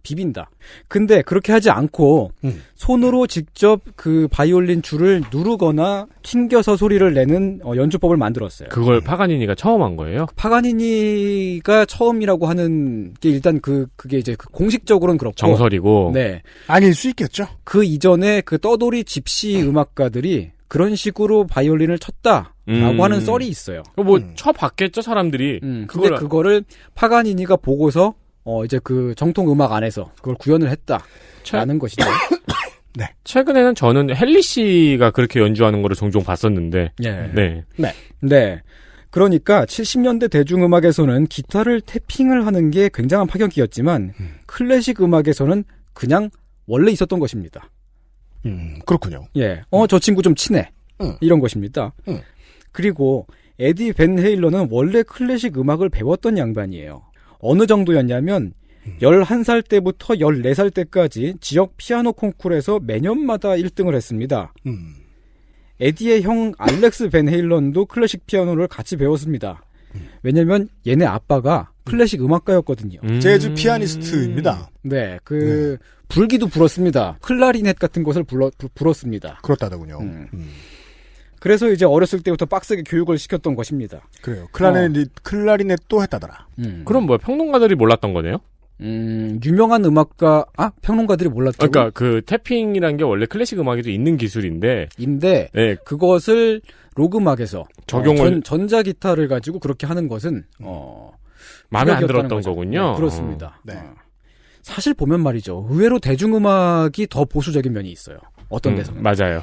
비빈다. 근데 그렇게 하지 않고 손으로 직접 그 바이올린 줄을 누르거나 튕겨서 소리를 내는 연주법을 만들었어요. 그걸 파가니니가 처음 한 거예요? 파가니니가 처음이라고 하는 게 일단 그게 이제 공식적으로는 그렇고 정설이고. 네. 아닐 수 있겠죠. 그 이전에 그 떠돌이 집시 음악가들이 그런 식으로 바이올린을 쳤다라고 하는 썰이 있어요. 쳐봤겠죠, 사람들이. 근데 그거를 파가니니가 보고서, 이제 그 정통 음악 안에서 그걸 구현을 했다라는 것이죠. 네. 최근에는 저는 헨리 씨가 그렇게 연주하는 거를 종종 봤었는데. 네. 그러니까 70년대 대중음악에서는 기타를 태핑을 하는 게 굉장한 파격이었지만, 클래식 음악에서는 그냥 원래 있었던 것입니다. 그렇군요. 예. 저 친구 좀 치네. 이런 것입니다. 그리고 에디 벤 헤일러는 원래 클래식 음악을 배웠던 양반이에요. 어느 정도였냐면 11살 때부터 14살 때까지 지역 피아노 콩쿠르에서 매년마다 1등을 했습니다. 에디의 형 알렉스 벤 헤일런도 클래식 피아노를 같이 배웠습니다. 왜냐면 얘네 아빠가 클래식 음악가였거든요. 재즈 피아니스트입니다. 네, 불기도 불었습니다. 클라리넷 같은 것을 불었습니다. 그렇다더군요. 그래서 이제 어렸을 때부터 빡세게 교육을 시켰던 것입니다. 그래요. 클라리넷도 했다더라. 그럼 뭐야, 평론가들이 몰랐던 거네요? 유명한 음악가, 평론가들이 몰랐다고? 그러니까 그 태핑이란 게 원래 클래식 음악에도 있는 기술인데. 네. 그것을 록음악에서 적용을. 전자기타를 가지고 그렇게 하는 것은, 마음에 안 들었던 거죠. 거군요. 네, 그렇습니다. 사실 보면 말이죠. 의외로 대중음악이 더 보수적인 면이 있어요. 어떤 데서는. 맞아요.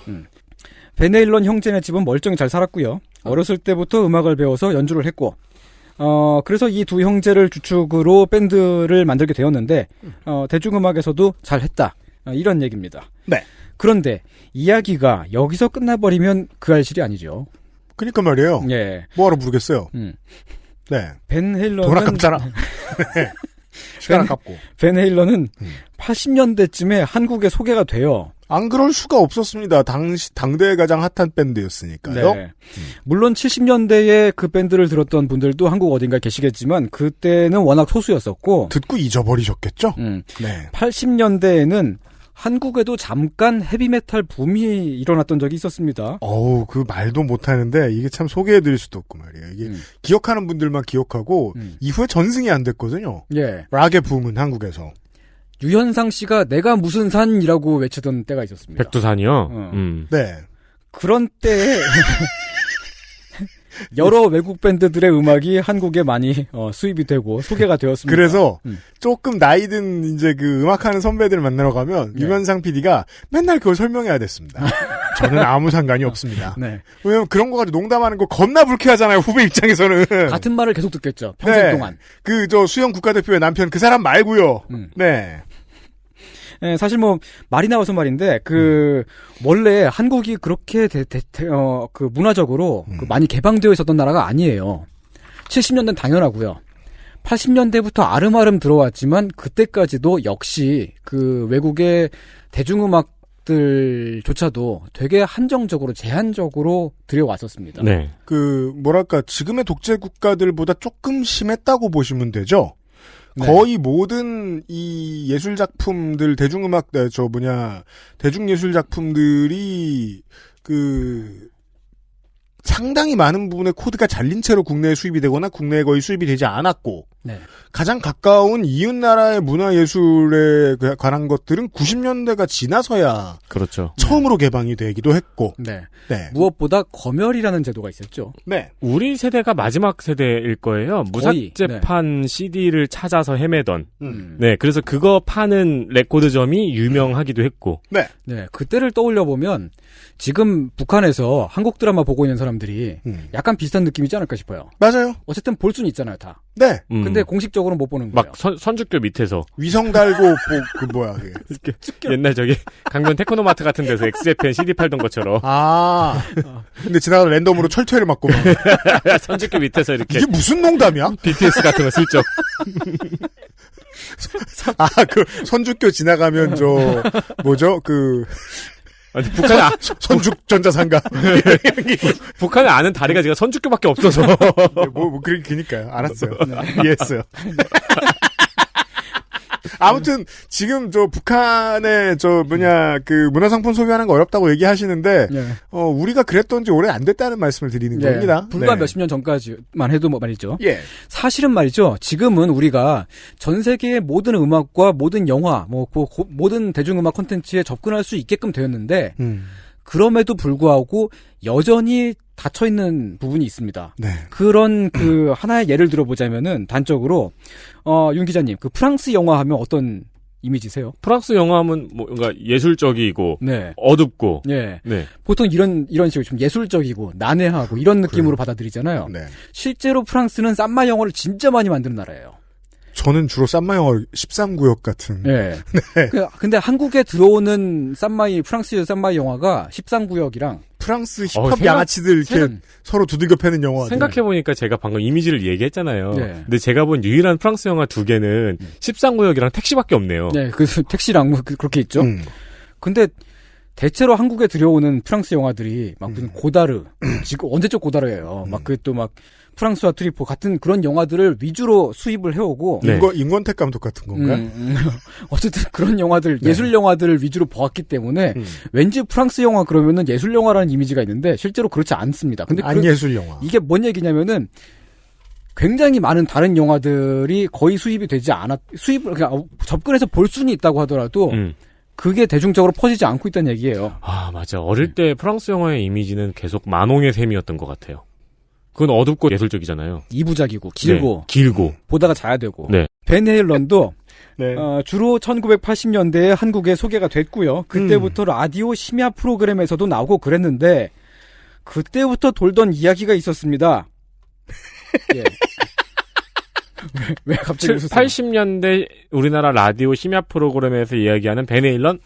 벤 헤일런 형제네 집은 멀쩡히 잘 살았고요. 어렸을 때부터 음악을 배워서 연주를 했고, 그래서 이 두 형제를 주축으로 밴드를 만들게 되었는데, 대중음악에서도 잘 했다. 이런 얘기입니다. 네. 그런데 이야기가 여기서 끝나버리면 그 알실이 아니죠. 그러니까 말이에요. 예. 뭐하러 부르겠어요. 네. 벤 헤일런은. 돈 아깝잖아. 시간 아깝고. 벤 헤일런은 80년대쯤에 한국에 소개가 돼요. 안 그럴 수가 없었습니다. 당대에 가장 핫한 밴드였으니까요. 네. 물론 70년대에 그 밴드를 들었던 분들도 한국 어딘가에 계시겠지만 그때는 워낙 소수였었고 듣고 잊어버리셨겠죠? 네. 80년대에는 한국에도 잠깐 헤비메탈 붐이 일어났던 적이 있었습니다. 그 말도 못하는데 이게 참 소개해드릴 수도 없고 말이에요. 이게 기억하는 분들만 기억하고 이후에 전승이 안 됐거든요. 예. 락의 붐은 한국에서. 유현상 씨가 내가 무슨 산이라고 외치던 때가 있었습니다. 백두산이요? 네. 그런 때에 여러 외국 밴드들의 음악이 한국에 많이 수입이 되고 소개가 되었습니다. 그래서 조금 나이든 이제 그 음악하는 선배들 만나러 가면 유현상 PD가 맨날 그걸 설명해야 됐습니다. 저는 아무 상관이 없습니다. 네. 왜냐면 그런 거 가지고 농담하는 거 겁나 불쾌하잖아요. 후배 입장에서는. 같은 말을 계속 듣겠죠. 평생 동안. 수영 국가대표의 남편 그 사람 말고요. 네. 네, 사실 말이 나와서 말인데, 원래 한국이 그렇게, 문화적으로 많이 개방되어 있었던 나라가 아니에요. 70년대는 당연하고요. 80년대부터 아름아름 들어왔지만, 그때까지도 역시 외국의 대중음악들조차도 되게 한정적으로, 제한적으로 들여왔었습니다. 네. 지금의 독재 국가들보다 조금 심했다고 보시면 되죠? 네. 거의 모든 이 예술 작품들, 대중예술 작품들이 상당히 많은 부분의 코드가 잘린 채로 국내에 수입이 되거나 국내에 거의 수입이 되지 않았고, 네. 가장 가까운 이웃 나라의 문화예술에 관한 것들은 90년대가 지나서야 그렇죠. 처음으로 개방이 되기도 했고, 네. 무엇보다 검열이라는 제도가 있었죠. 네. 우리 세대가 마지막 세대일 거예요. 무삭제판 CD를 찾아서 헤매던. 네, 그래서 그거 파는 레코드점이 유명하기도 했고. 네. 네, 그때를 떠올려 보면 지금 북한에서 한국 드라마 보고 있는 사람들이 약간 비슷한 느낌이지 않을까 싶어요. 맞아요. 어쨌든 볼 수는 있잖아요, 다. 네. 근데 공식적으로 못 보는 거예요. 막 선주교 밑에서 위성 달고 그게. 옛날 강변 테크노마트 같은 데서 엑스제팬 CD 팔던 것처럼. 근데 지나가다 랜덤으로 철퇴를 맞고 선주교 밑에서 이렇게. 이게 무슨 농담이야? BTS 같은 거 슬쩍. 선주교 지나가면 아니, 북한에 선죽전자상가. 북한에 아는 다리가 지금 선주교밖에 없어서. 그러니까요. 알았어요. 이해했어요. 아무튼 지금 북한의 문화상품 소비하는 거 어렵다고 얘기하시는데 우리가 그랬던지 오래 안 됐다는 말씀을 드리는 겁니다. 불과 몇십 년 전까지만 해도 말이죠. 예. 사실은 말이죠. 지금은 우리가 전 세계의 모든 음악과 모든 영화, 모든 대중음악 콘텐츠에 접근할 수 있게끔 되었는데 그럼에도 불구하고 여전히 닫혀 있는 부분이 있습니다. 네. 그런 하나의 예를 들어보자면은 단적으로 윤 기자님, 프랑스 영화 하면 어떤 이미지세요? 프랑스 영화 하면 뭔가 예술적이고 네. 어둡고 네. 네. 보통 이런 식으로 좀 예술적이고 난해하고 이런 느낌으로 받아들이잖아요. 네. 실제로 프랑스는 쌈마 영화를 진짜 많이 만드는 나라예요. 저는 주로 쌈마 영화 13구역 같은. 네. 근데 한국에 들어오는 프랑스 쌈마이 영화가 13구역이랑 프랑스 힙합 양아치들 이렇게 서로 두들겨 패는 영화. 생각해보니까 제가 방금 이미지를 얘기했잖아요. 네. 근데 제가 본 유일한 프랑스 영화 2개는 13구역이랑 택시밖에 없네요. 네, 택시랑 그렇게 있죠. 근데 대체로 한국에 들여오는 프랑스 영화들이 막 무슨 고다르, 지금 언제적 고다르예요. 막 그 또 막 프랑스와 트리포 같은 그런 영화들을 위주로 수입을 해오고 임권택 감독 같은 건가요? 어쨌든 그런 영화들 예술 영화들을 위주로 보았기 때문에 왠지 프랑스 영화 그러면은 예술 영화라는 이미지가 있는데 실제로 그렇지 않습니다. 근데 안 예술 영화. 이게 뭔 얘기냐면은 굉장히 많은 다른 영화들이 거의 수입이 되지 수입을 그냥 접근해서 볼 수는 있다고 하더라도 그게 대중적으로 퍼지지 않고 있다는 얘기예요. 아, 맞아. 어릴 때 프랑스 영화의 이미지는 계속 만홍의 셈이었던 것 같아요. 그건 어둡고 예술적이잖아요. 2부작이고 길고 네, 길고 보다가 자야 되고. 네. 벤 헤일런도 네. 주로 1980년대에 한국에 소개가 됐고요. 그때부터 라디오 심야 프로그램에서도 나오고 그랬는데 그때부터 돌던 이야기가 있었습니다. 예. 왜 갑자기 웃으세요? 80년대 우리나라 라디오 심야 프로그램에서 이야기하는 벤 헤일런?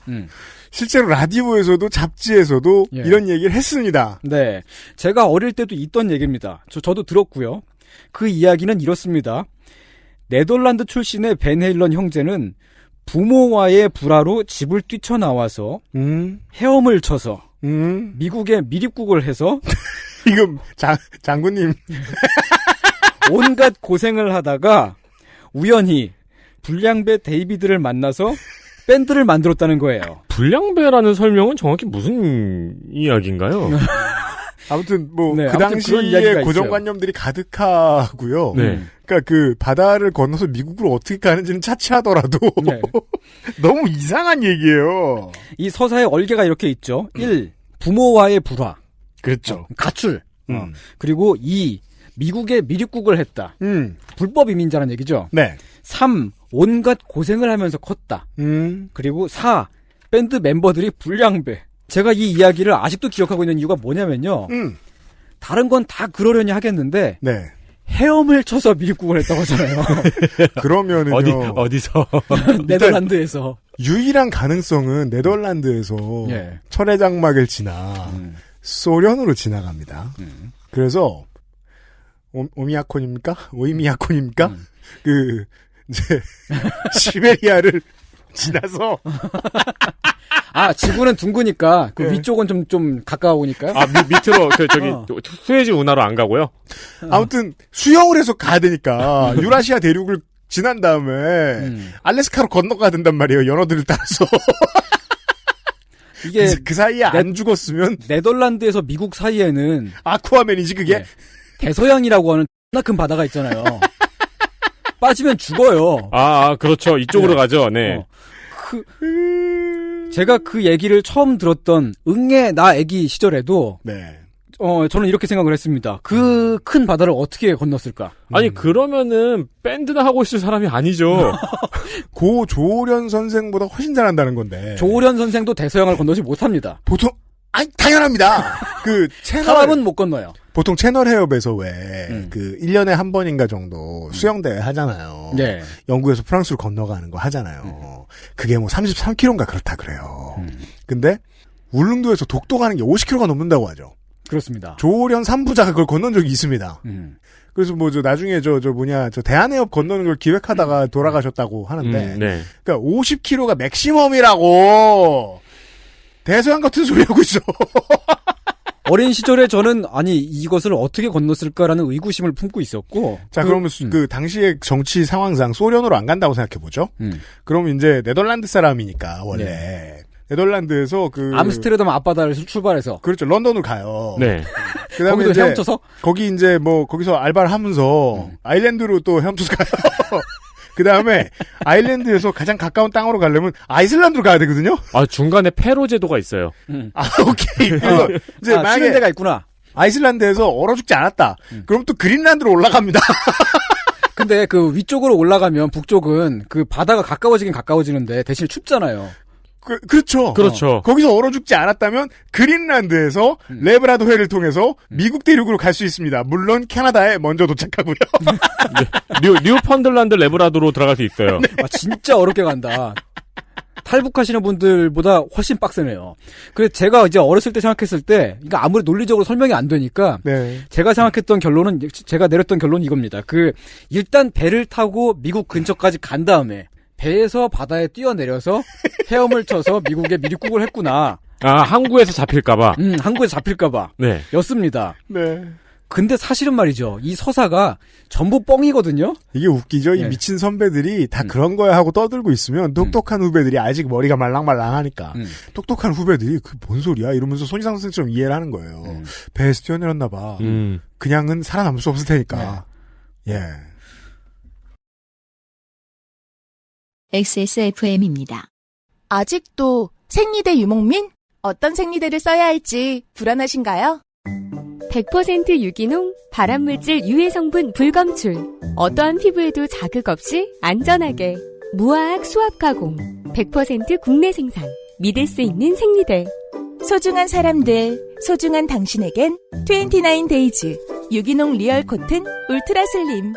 실제로 라디오에서도 잡지에서도 예. 이런 얘기를 했습니다. 네. 제가 어릴 때도 있던 얘기입니다. 저도 들었고요. 그 이야기는 이렇습니다. 네덜란드 출신의 벤 헤일런 형제는 부모와의 불화로 집을 뛰쳐나와서 헤엄을 쳐서 미국에 미립국을 해서 지금 장군님 온갖 고생을 하다가 우연히 불량배 데이비드를 만나서 밴드를 만들었다는 거예요. 불량배라는 설명은 정확히 무슨 이야기인가요? 아무튼 뭐 그 네, 아무튼 그런 당시에 이야기가 고정관념들이 가득하고요. 네. 그러니까 그 바다를 건너서 미국으로 어떻게 가는지는 차치하더라도 네. 너무 이상한 얘기예요. 이 서사의 얼개가 이렇게 있죠. 1. 부모와의 불화. 그렇죠. 가출. 그리고 2. 미국에 미립국을 했다. 불법 이민자라는 얘기죠. 네. 3. 온갖 고생을 하면서 컸다. 그리고 4. 밴드 멤버들이 불량배. 제가 이 이야기를 아직도 기억하고 있는 이유가 뭐냐면요. 다른 건 다 그러려니 하겠는데 네. 헤엄을 쳐서 미립국을 했다고 하잖아요. 그러면은요. 어디서? 네덜란드에서. 유일한 가능성은 네덜란드에서 예. 철의 장막을 지나 소련으로 지나갑니다. 그래서 오미야콘입니까? 오이미야콘입니까? 그 이제 시베리아를 지나서 지구는 둥그니까 그 네. 위쪽은 좀 가까우니까요. 밑으로 수에즈 운하로 안 가고요. 아무튼 수영을 해서 가야 되니까 유라시아 대륙을 지난 다음에 알래스카로 건너가야 된단 말이에요. 연어들을 따라서. 이게 그 사이에 안 죽었으면 네덜란드에서 미국 사이에는 아쿠아맨이지 그게. 네. 대서양이라고 하는 큰 바다가 있잖아요. 빠지면 죽어요. 그렇죠. 이쪽으로 가죠. 네. 제가 그 얘기를 처음 들었던 응애 나 애기 시절에도 네. 저는 이렇게 생각을 했습니다. 그 큰 바다를 어떻게 건넜을까? 아니 그러면은 밴드나 하고 있을 사람이 아니죠. 고 조오련 선생보다 훨씬 잘한다는 건데. 조오련 선생도 대서양을 건너지 못합니다. 보통 당연합니다. 그 사람은 못 건너요. 보통 채널 해협에서 그 1년에 한 번인가 정도 수영대회 하잖아요. 네. 영국에서 프랑스로 건너가는 거 하잖아요. 그게 뭐 33km인가 그렇다 그래요. 근데 울릉도에서 독도 가는 게 50km가 넘는다고 하죠. 그렇습니다. 조오련 3부자가 그걸 건넌 적이 있습니다. 그래서 뭐 나중에 저 대한해협 건너는 걸 기획하다가 돌아가셨다고 하는데 네. 그러니까 50km가 맥시멈이라고 대서양 같은 소리 하고 있어. 어린 시절에 저는 이것을 어떻게 건넜을까라는 의구심을 품고 있었고. 자, 그러면 그 당시의 정치 상황상 소련으로 안 간다고 생각해 보죠. 그럼 이제 네덜란드 사람이니까 원래 네. 네덜란드에서 암스테르담 앞바다를 출발해서 그렇죠. 런던으로 가요. 네. 그다음에 거기도 이제 헤엄쳐서 거기 이제 뭐 거기서 알바를 하면서 아일랜드로 또 헤엄쳐서 가요. 그 다음에 아일랜드에서 가장 가까운 땅으로 가려면 아이슬란드로 가야 되거든요. 중간에 페로 제도가 있어요. 오케이. 그래서 이제 만약에 쉬는 데가 있구나. 아이슬란드에서 얼어 죽지 않았다. 그럼 또 그린란드로 올라갑니다. 근데 그 위쪽으로 올라가면 북쪽은 그 바다가 가까워지긴 가까워지는데 대신 춥잖아요. 그렇죠. 그렇죠. 거기서 얼어 죽지 않았다면 그린란드에서 레브라도 회를 통해서 미국 대륙으로 갈 수 있습니다. 물론 캐나다에 먼저 도착하고요. 뉴펀들란드 레브라도로 들어갈 수 있어요. 네. 진짜 어렵게 간다. 탈북하시는 분들보다 훨씬 빡세네요. 그래서 제가 이제 어렸을 때 생각했을 때, 그러니까 아무리 논리적으로 설명이 안 되니까, 네. 제가 내렸던 결론은 이겁니다. 일단 배를 타고 미국 근처까지 간 다음에, 배에서 바다에 뛰어내려서 헤엄을 쳐서 미국에 미립국을 했구나. 항구에서 잡힐까봐. 항구에서 잡힐까봐. 네. 였습니다. 네. 근데 사실은 말이죠. 이 서사가 전부 뻥이거든요. 이게 웃기죠. 네. 이 미친 선배들이 다 그런 거야 하고 떠들고 있으면 똑똑한 후배들이 아직 머리가 말랑말랑하니까 똑똑한 후배들이 그 뭔 소리야 이러면서 손희상 선생처럼 이해를 하는 거예요. 배에서 뛰어내렸나 봐. 그냥은 살아남을 수 없을 테니까. 예. XSFM입니다. 아직도 생리대 유목민? 어떤 생리대를 써야 할지 불안하신가요? 100% 유기농, 발암물질 유해 성분 불검출. 어떠한 피부에도 자극 없이 안전하게. 무화학 수압 가공. 100% 국내 생산. 믿을 수 있는 생리대. 소중한 사람들, 소중한 당신에겐 29데이즈 유기농 리얼 코튼 울트라 슬림.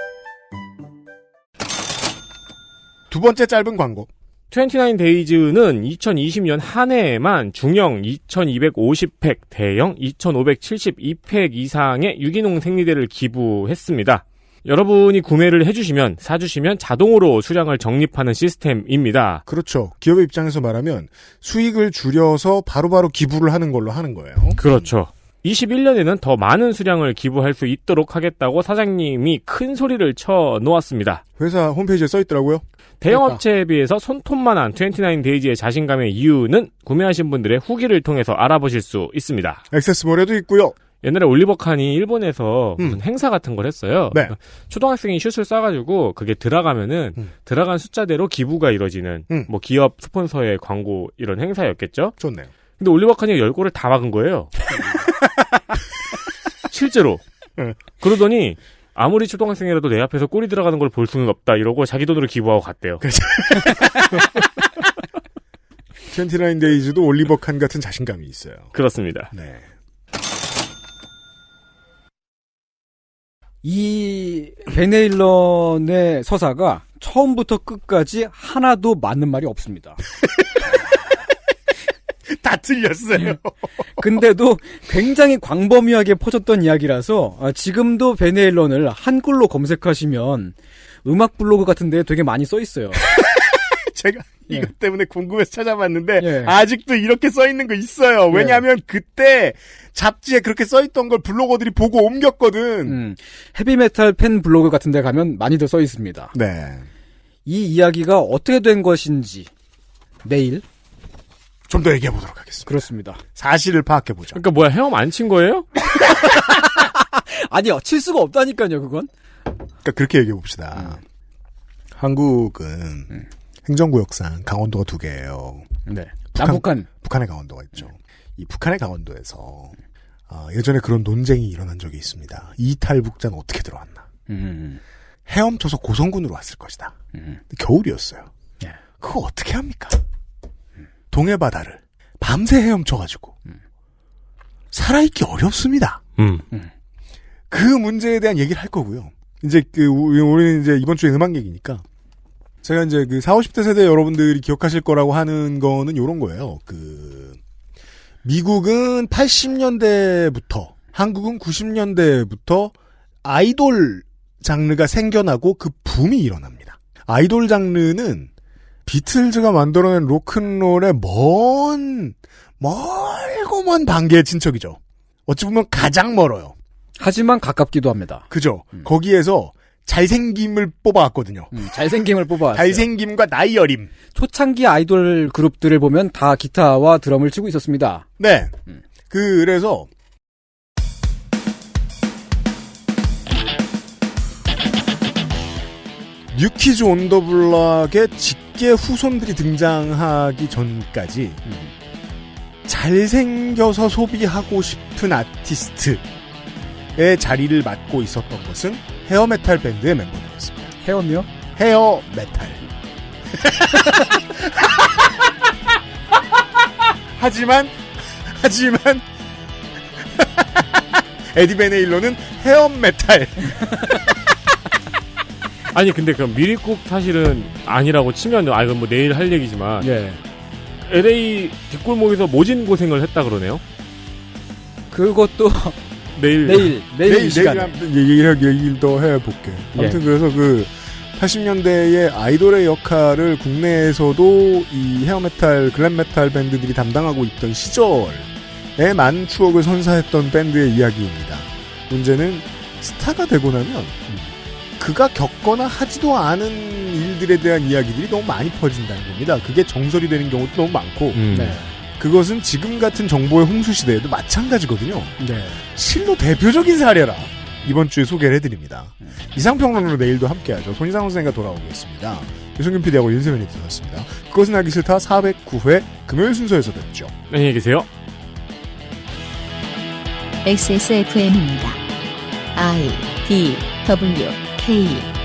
두 번째 짧은 광고. 29데이즈는 2020년 한 해에만 중형 2250팩, 대형 2572팩 이상의 유기농 생리대를 기부했습니다. 여러분이 구매를 해주시면, 사주시면 자동으로 수량을 적립하는 시스템입니다. 그렇죠. 기업의 입장에서 말하면 수익을 줄여서 바로바로 기부를 하는 걸로 하는 거예요. 그렇죠. 21년에는 더 많은 수량을 기부할 수 있도록 하겠다고 사장님이 큰 소리를 쳐 놓았습니다. 회사 홈페이지에 써 있더라고요. 대형 업체에 비해서 손톱만한 29데이즈의 자신감의 이유는 구매하신 분들의 후기를 통해서 알아보실 수 있습니다. 액세스몰에도 있고요. 옛날에 올리버 칸이 일본에서 무슨 행사 같은 걸 했어요. 네. 초등학생이 슛을 쏴가지고 그게 들어가면은 들어간 숫자대로 기부가 이루어지는 뭐 기업 스폰서의 광고 이런 행사였겠죠. 좋네요. 근데 올리버 칸이 10골을 다 막은 거예요. 실제로. 그러더니 아무리 초등학생이라도 내 앞에서 골이 들어가는 걸 볼 수는 없다 이러고 자기 돈으로 기부하고 갔대요. 29데이즈도 올리버 칸 같은 자신감이 있어요. 그렇습니다. 네. 이 베네일런의 서사가 처음부터 끝까지 하나도 맞는 말이 없습니다. 다 틀렸어요. 근데도 굉장히 광범위하게 퍼졌던 이야기라서 지금도 베네일런을 한글로 검색하시면 음악 블로그 같은 데 되게 많이 써 있어요. 제가 이것 때문에 궁금해서 찾아봤는데 아직도 이렇게 써 있는 거 있어요. 왜냐하면 그때 잡지에 그렇게 써 있던 걸 블로거들이 보고 옮겼거든. 헤비메탈 팬 블로그 같은 데 가면 많이들 써 있습니다. 네. 이 이야기가 어떻게 된 것인지 내일 좀 더 얘기해 보도록 하겠습니다. 그렇습니다. 사실을 파악해 보죠. 그러니까 뭐야, 헤엄 안 친 거예요? 아니요, 칠 수가 없다니까요, 그건. 그러니까 그렇게 얘기해 봅시다. 한국은 행정구역상 강원도가 2개예요. 네. 남북한. 북한의 강원도가 있죠. 이 북한의 강원도에서 예전에 그런 논쟁이 일어난 적이 있습니다. 이탈북자는 어떻게 들어왔나. 헤엄쳐서 고성군으로 왔을 것이다. 겨울이었어요. 그거 어떻게 합니까? 동해 바다를 밤새 헤엄쳐가지고 살아있기 어렵습니다. 그 문제에 대한 얘기를 할 거고요. 이제 우리는 이제 이번 주에 음악 얘기니까 제가 이제 40, 50대 세대 여러분들이 기억하실 거라고 하는 거는 요런 거예요. 미국은 80년대부터 한국은 90년대부터 아이돌 장르가 생겨나고 그 붐이 일어납니다. 아이돌 장르는 비틀즈가 만들어낸 로큰롤의 멀고 먼 단계의 친척이죠. 어찌 보면 가장 멀어요. 하지만 가깝기도 합니다. 그죠. 거기에서 잘생김을 뽑아왔거든요. 잘생김을 뽑아왔어요. 잘생김과 나이 어림. 초창기 아이돌 그룹들을 보면 다 기타와 드럼을 치고 있었습니다. 네. 그래서 뉴키즈 온 더 블락의 직계 후손들이 등장하기 전까지 잘생겨서 소비하고 싶은 아티스트의 자리를 맡고 있었던 것은 헤어메탈 밴드의 멤버들이었습니다. 헤어며? 헤어메탈. 하지만 에디 베네일러는 헤어메탈. 아니 근데 그럼 미리국 사실은 아니라고 치면 이건 뭐 내일 할 얘기지만 LA 뒷골목에서 모진 고생을 했다 그러네요. 그것도 내일 시간에 얘기를 더 해볼게. 아무튼 그래서 80년대의 아이돌의 역할을 국내에서도 이 헤어메탈, 글램메탈 밴드들이 담당하고 있던 시절에 많은 추억을 선사했던 밴드의 이야기입니다. 문제는 스타가 되고 나면 그가 겪거나 하지도 않은 일들에 대한 이야기들이 너무 많이 퍼진다는 겁니다. 그게 정설이 되는 경우도 너무 많고 네. 그것은 지금 같은 정보의 홍수 시대에도 마찬가지거든요. 네. 실로 대표적인 사례라 이번 주에 소개를 해드립니다. 이상평론으로 내일도 함께하죠. 손희상 선생과 돌아오겠습니다. 유승균 PD하고 윤세민이 들었습니다. 그것은 알기 싫다 409회 금요일 순서에서 뵙죠. 안녕히 계세요. XSFM입니다. I, D, W, K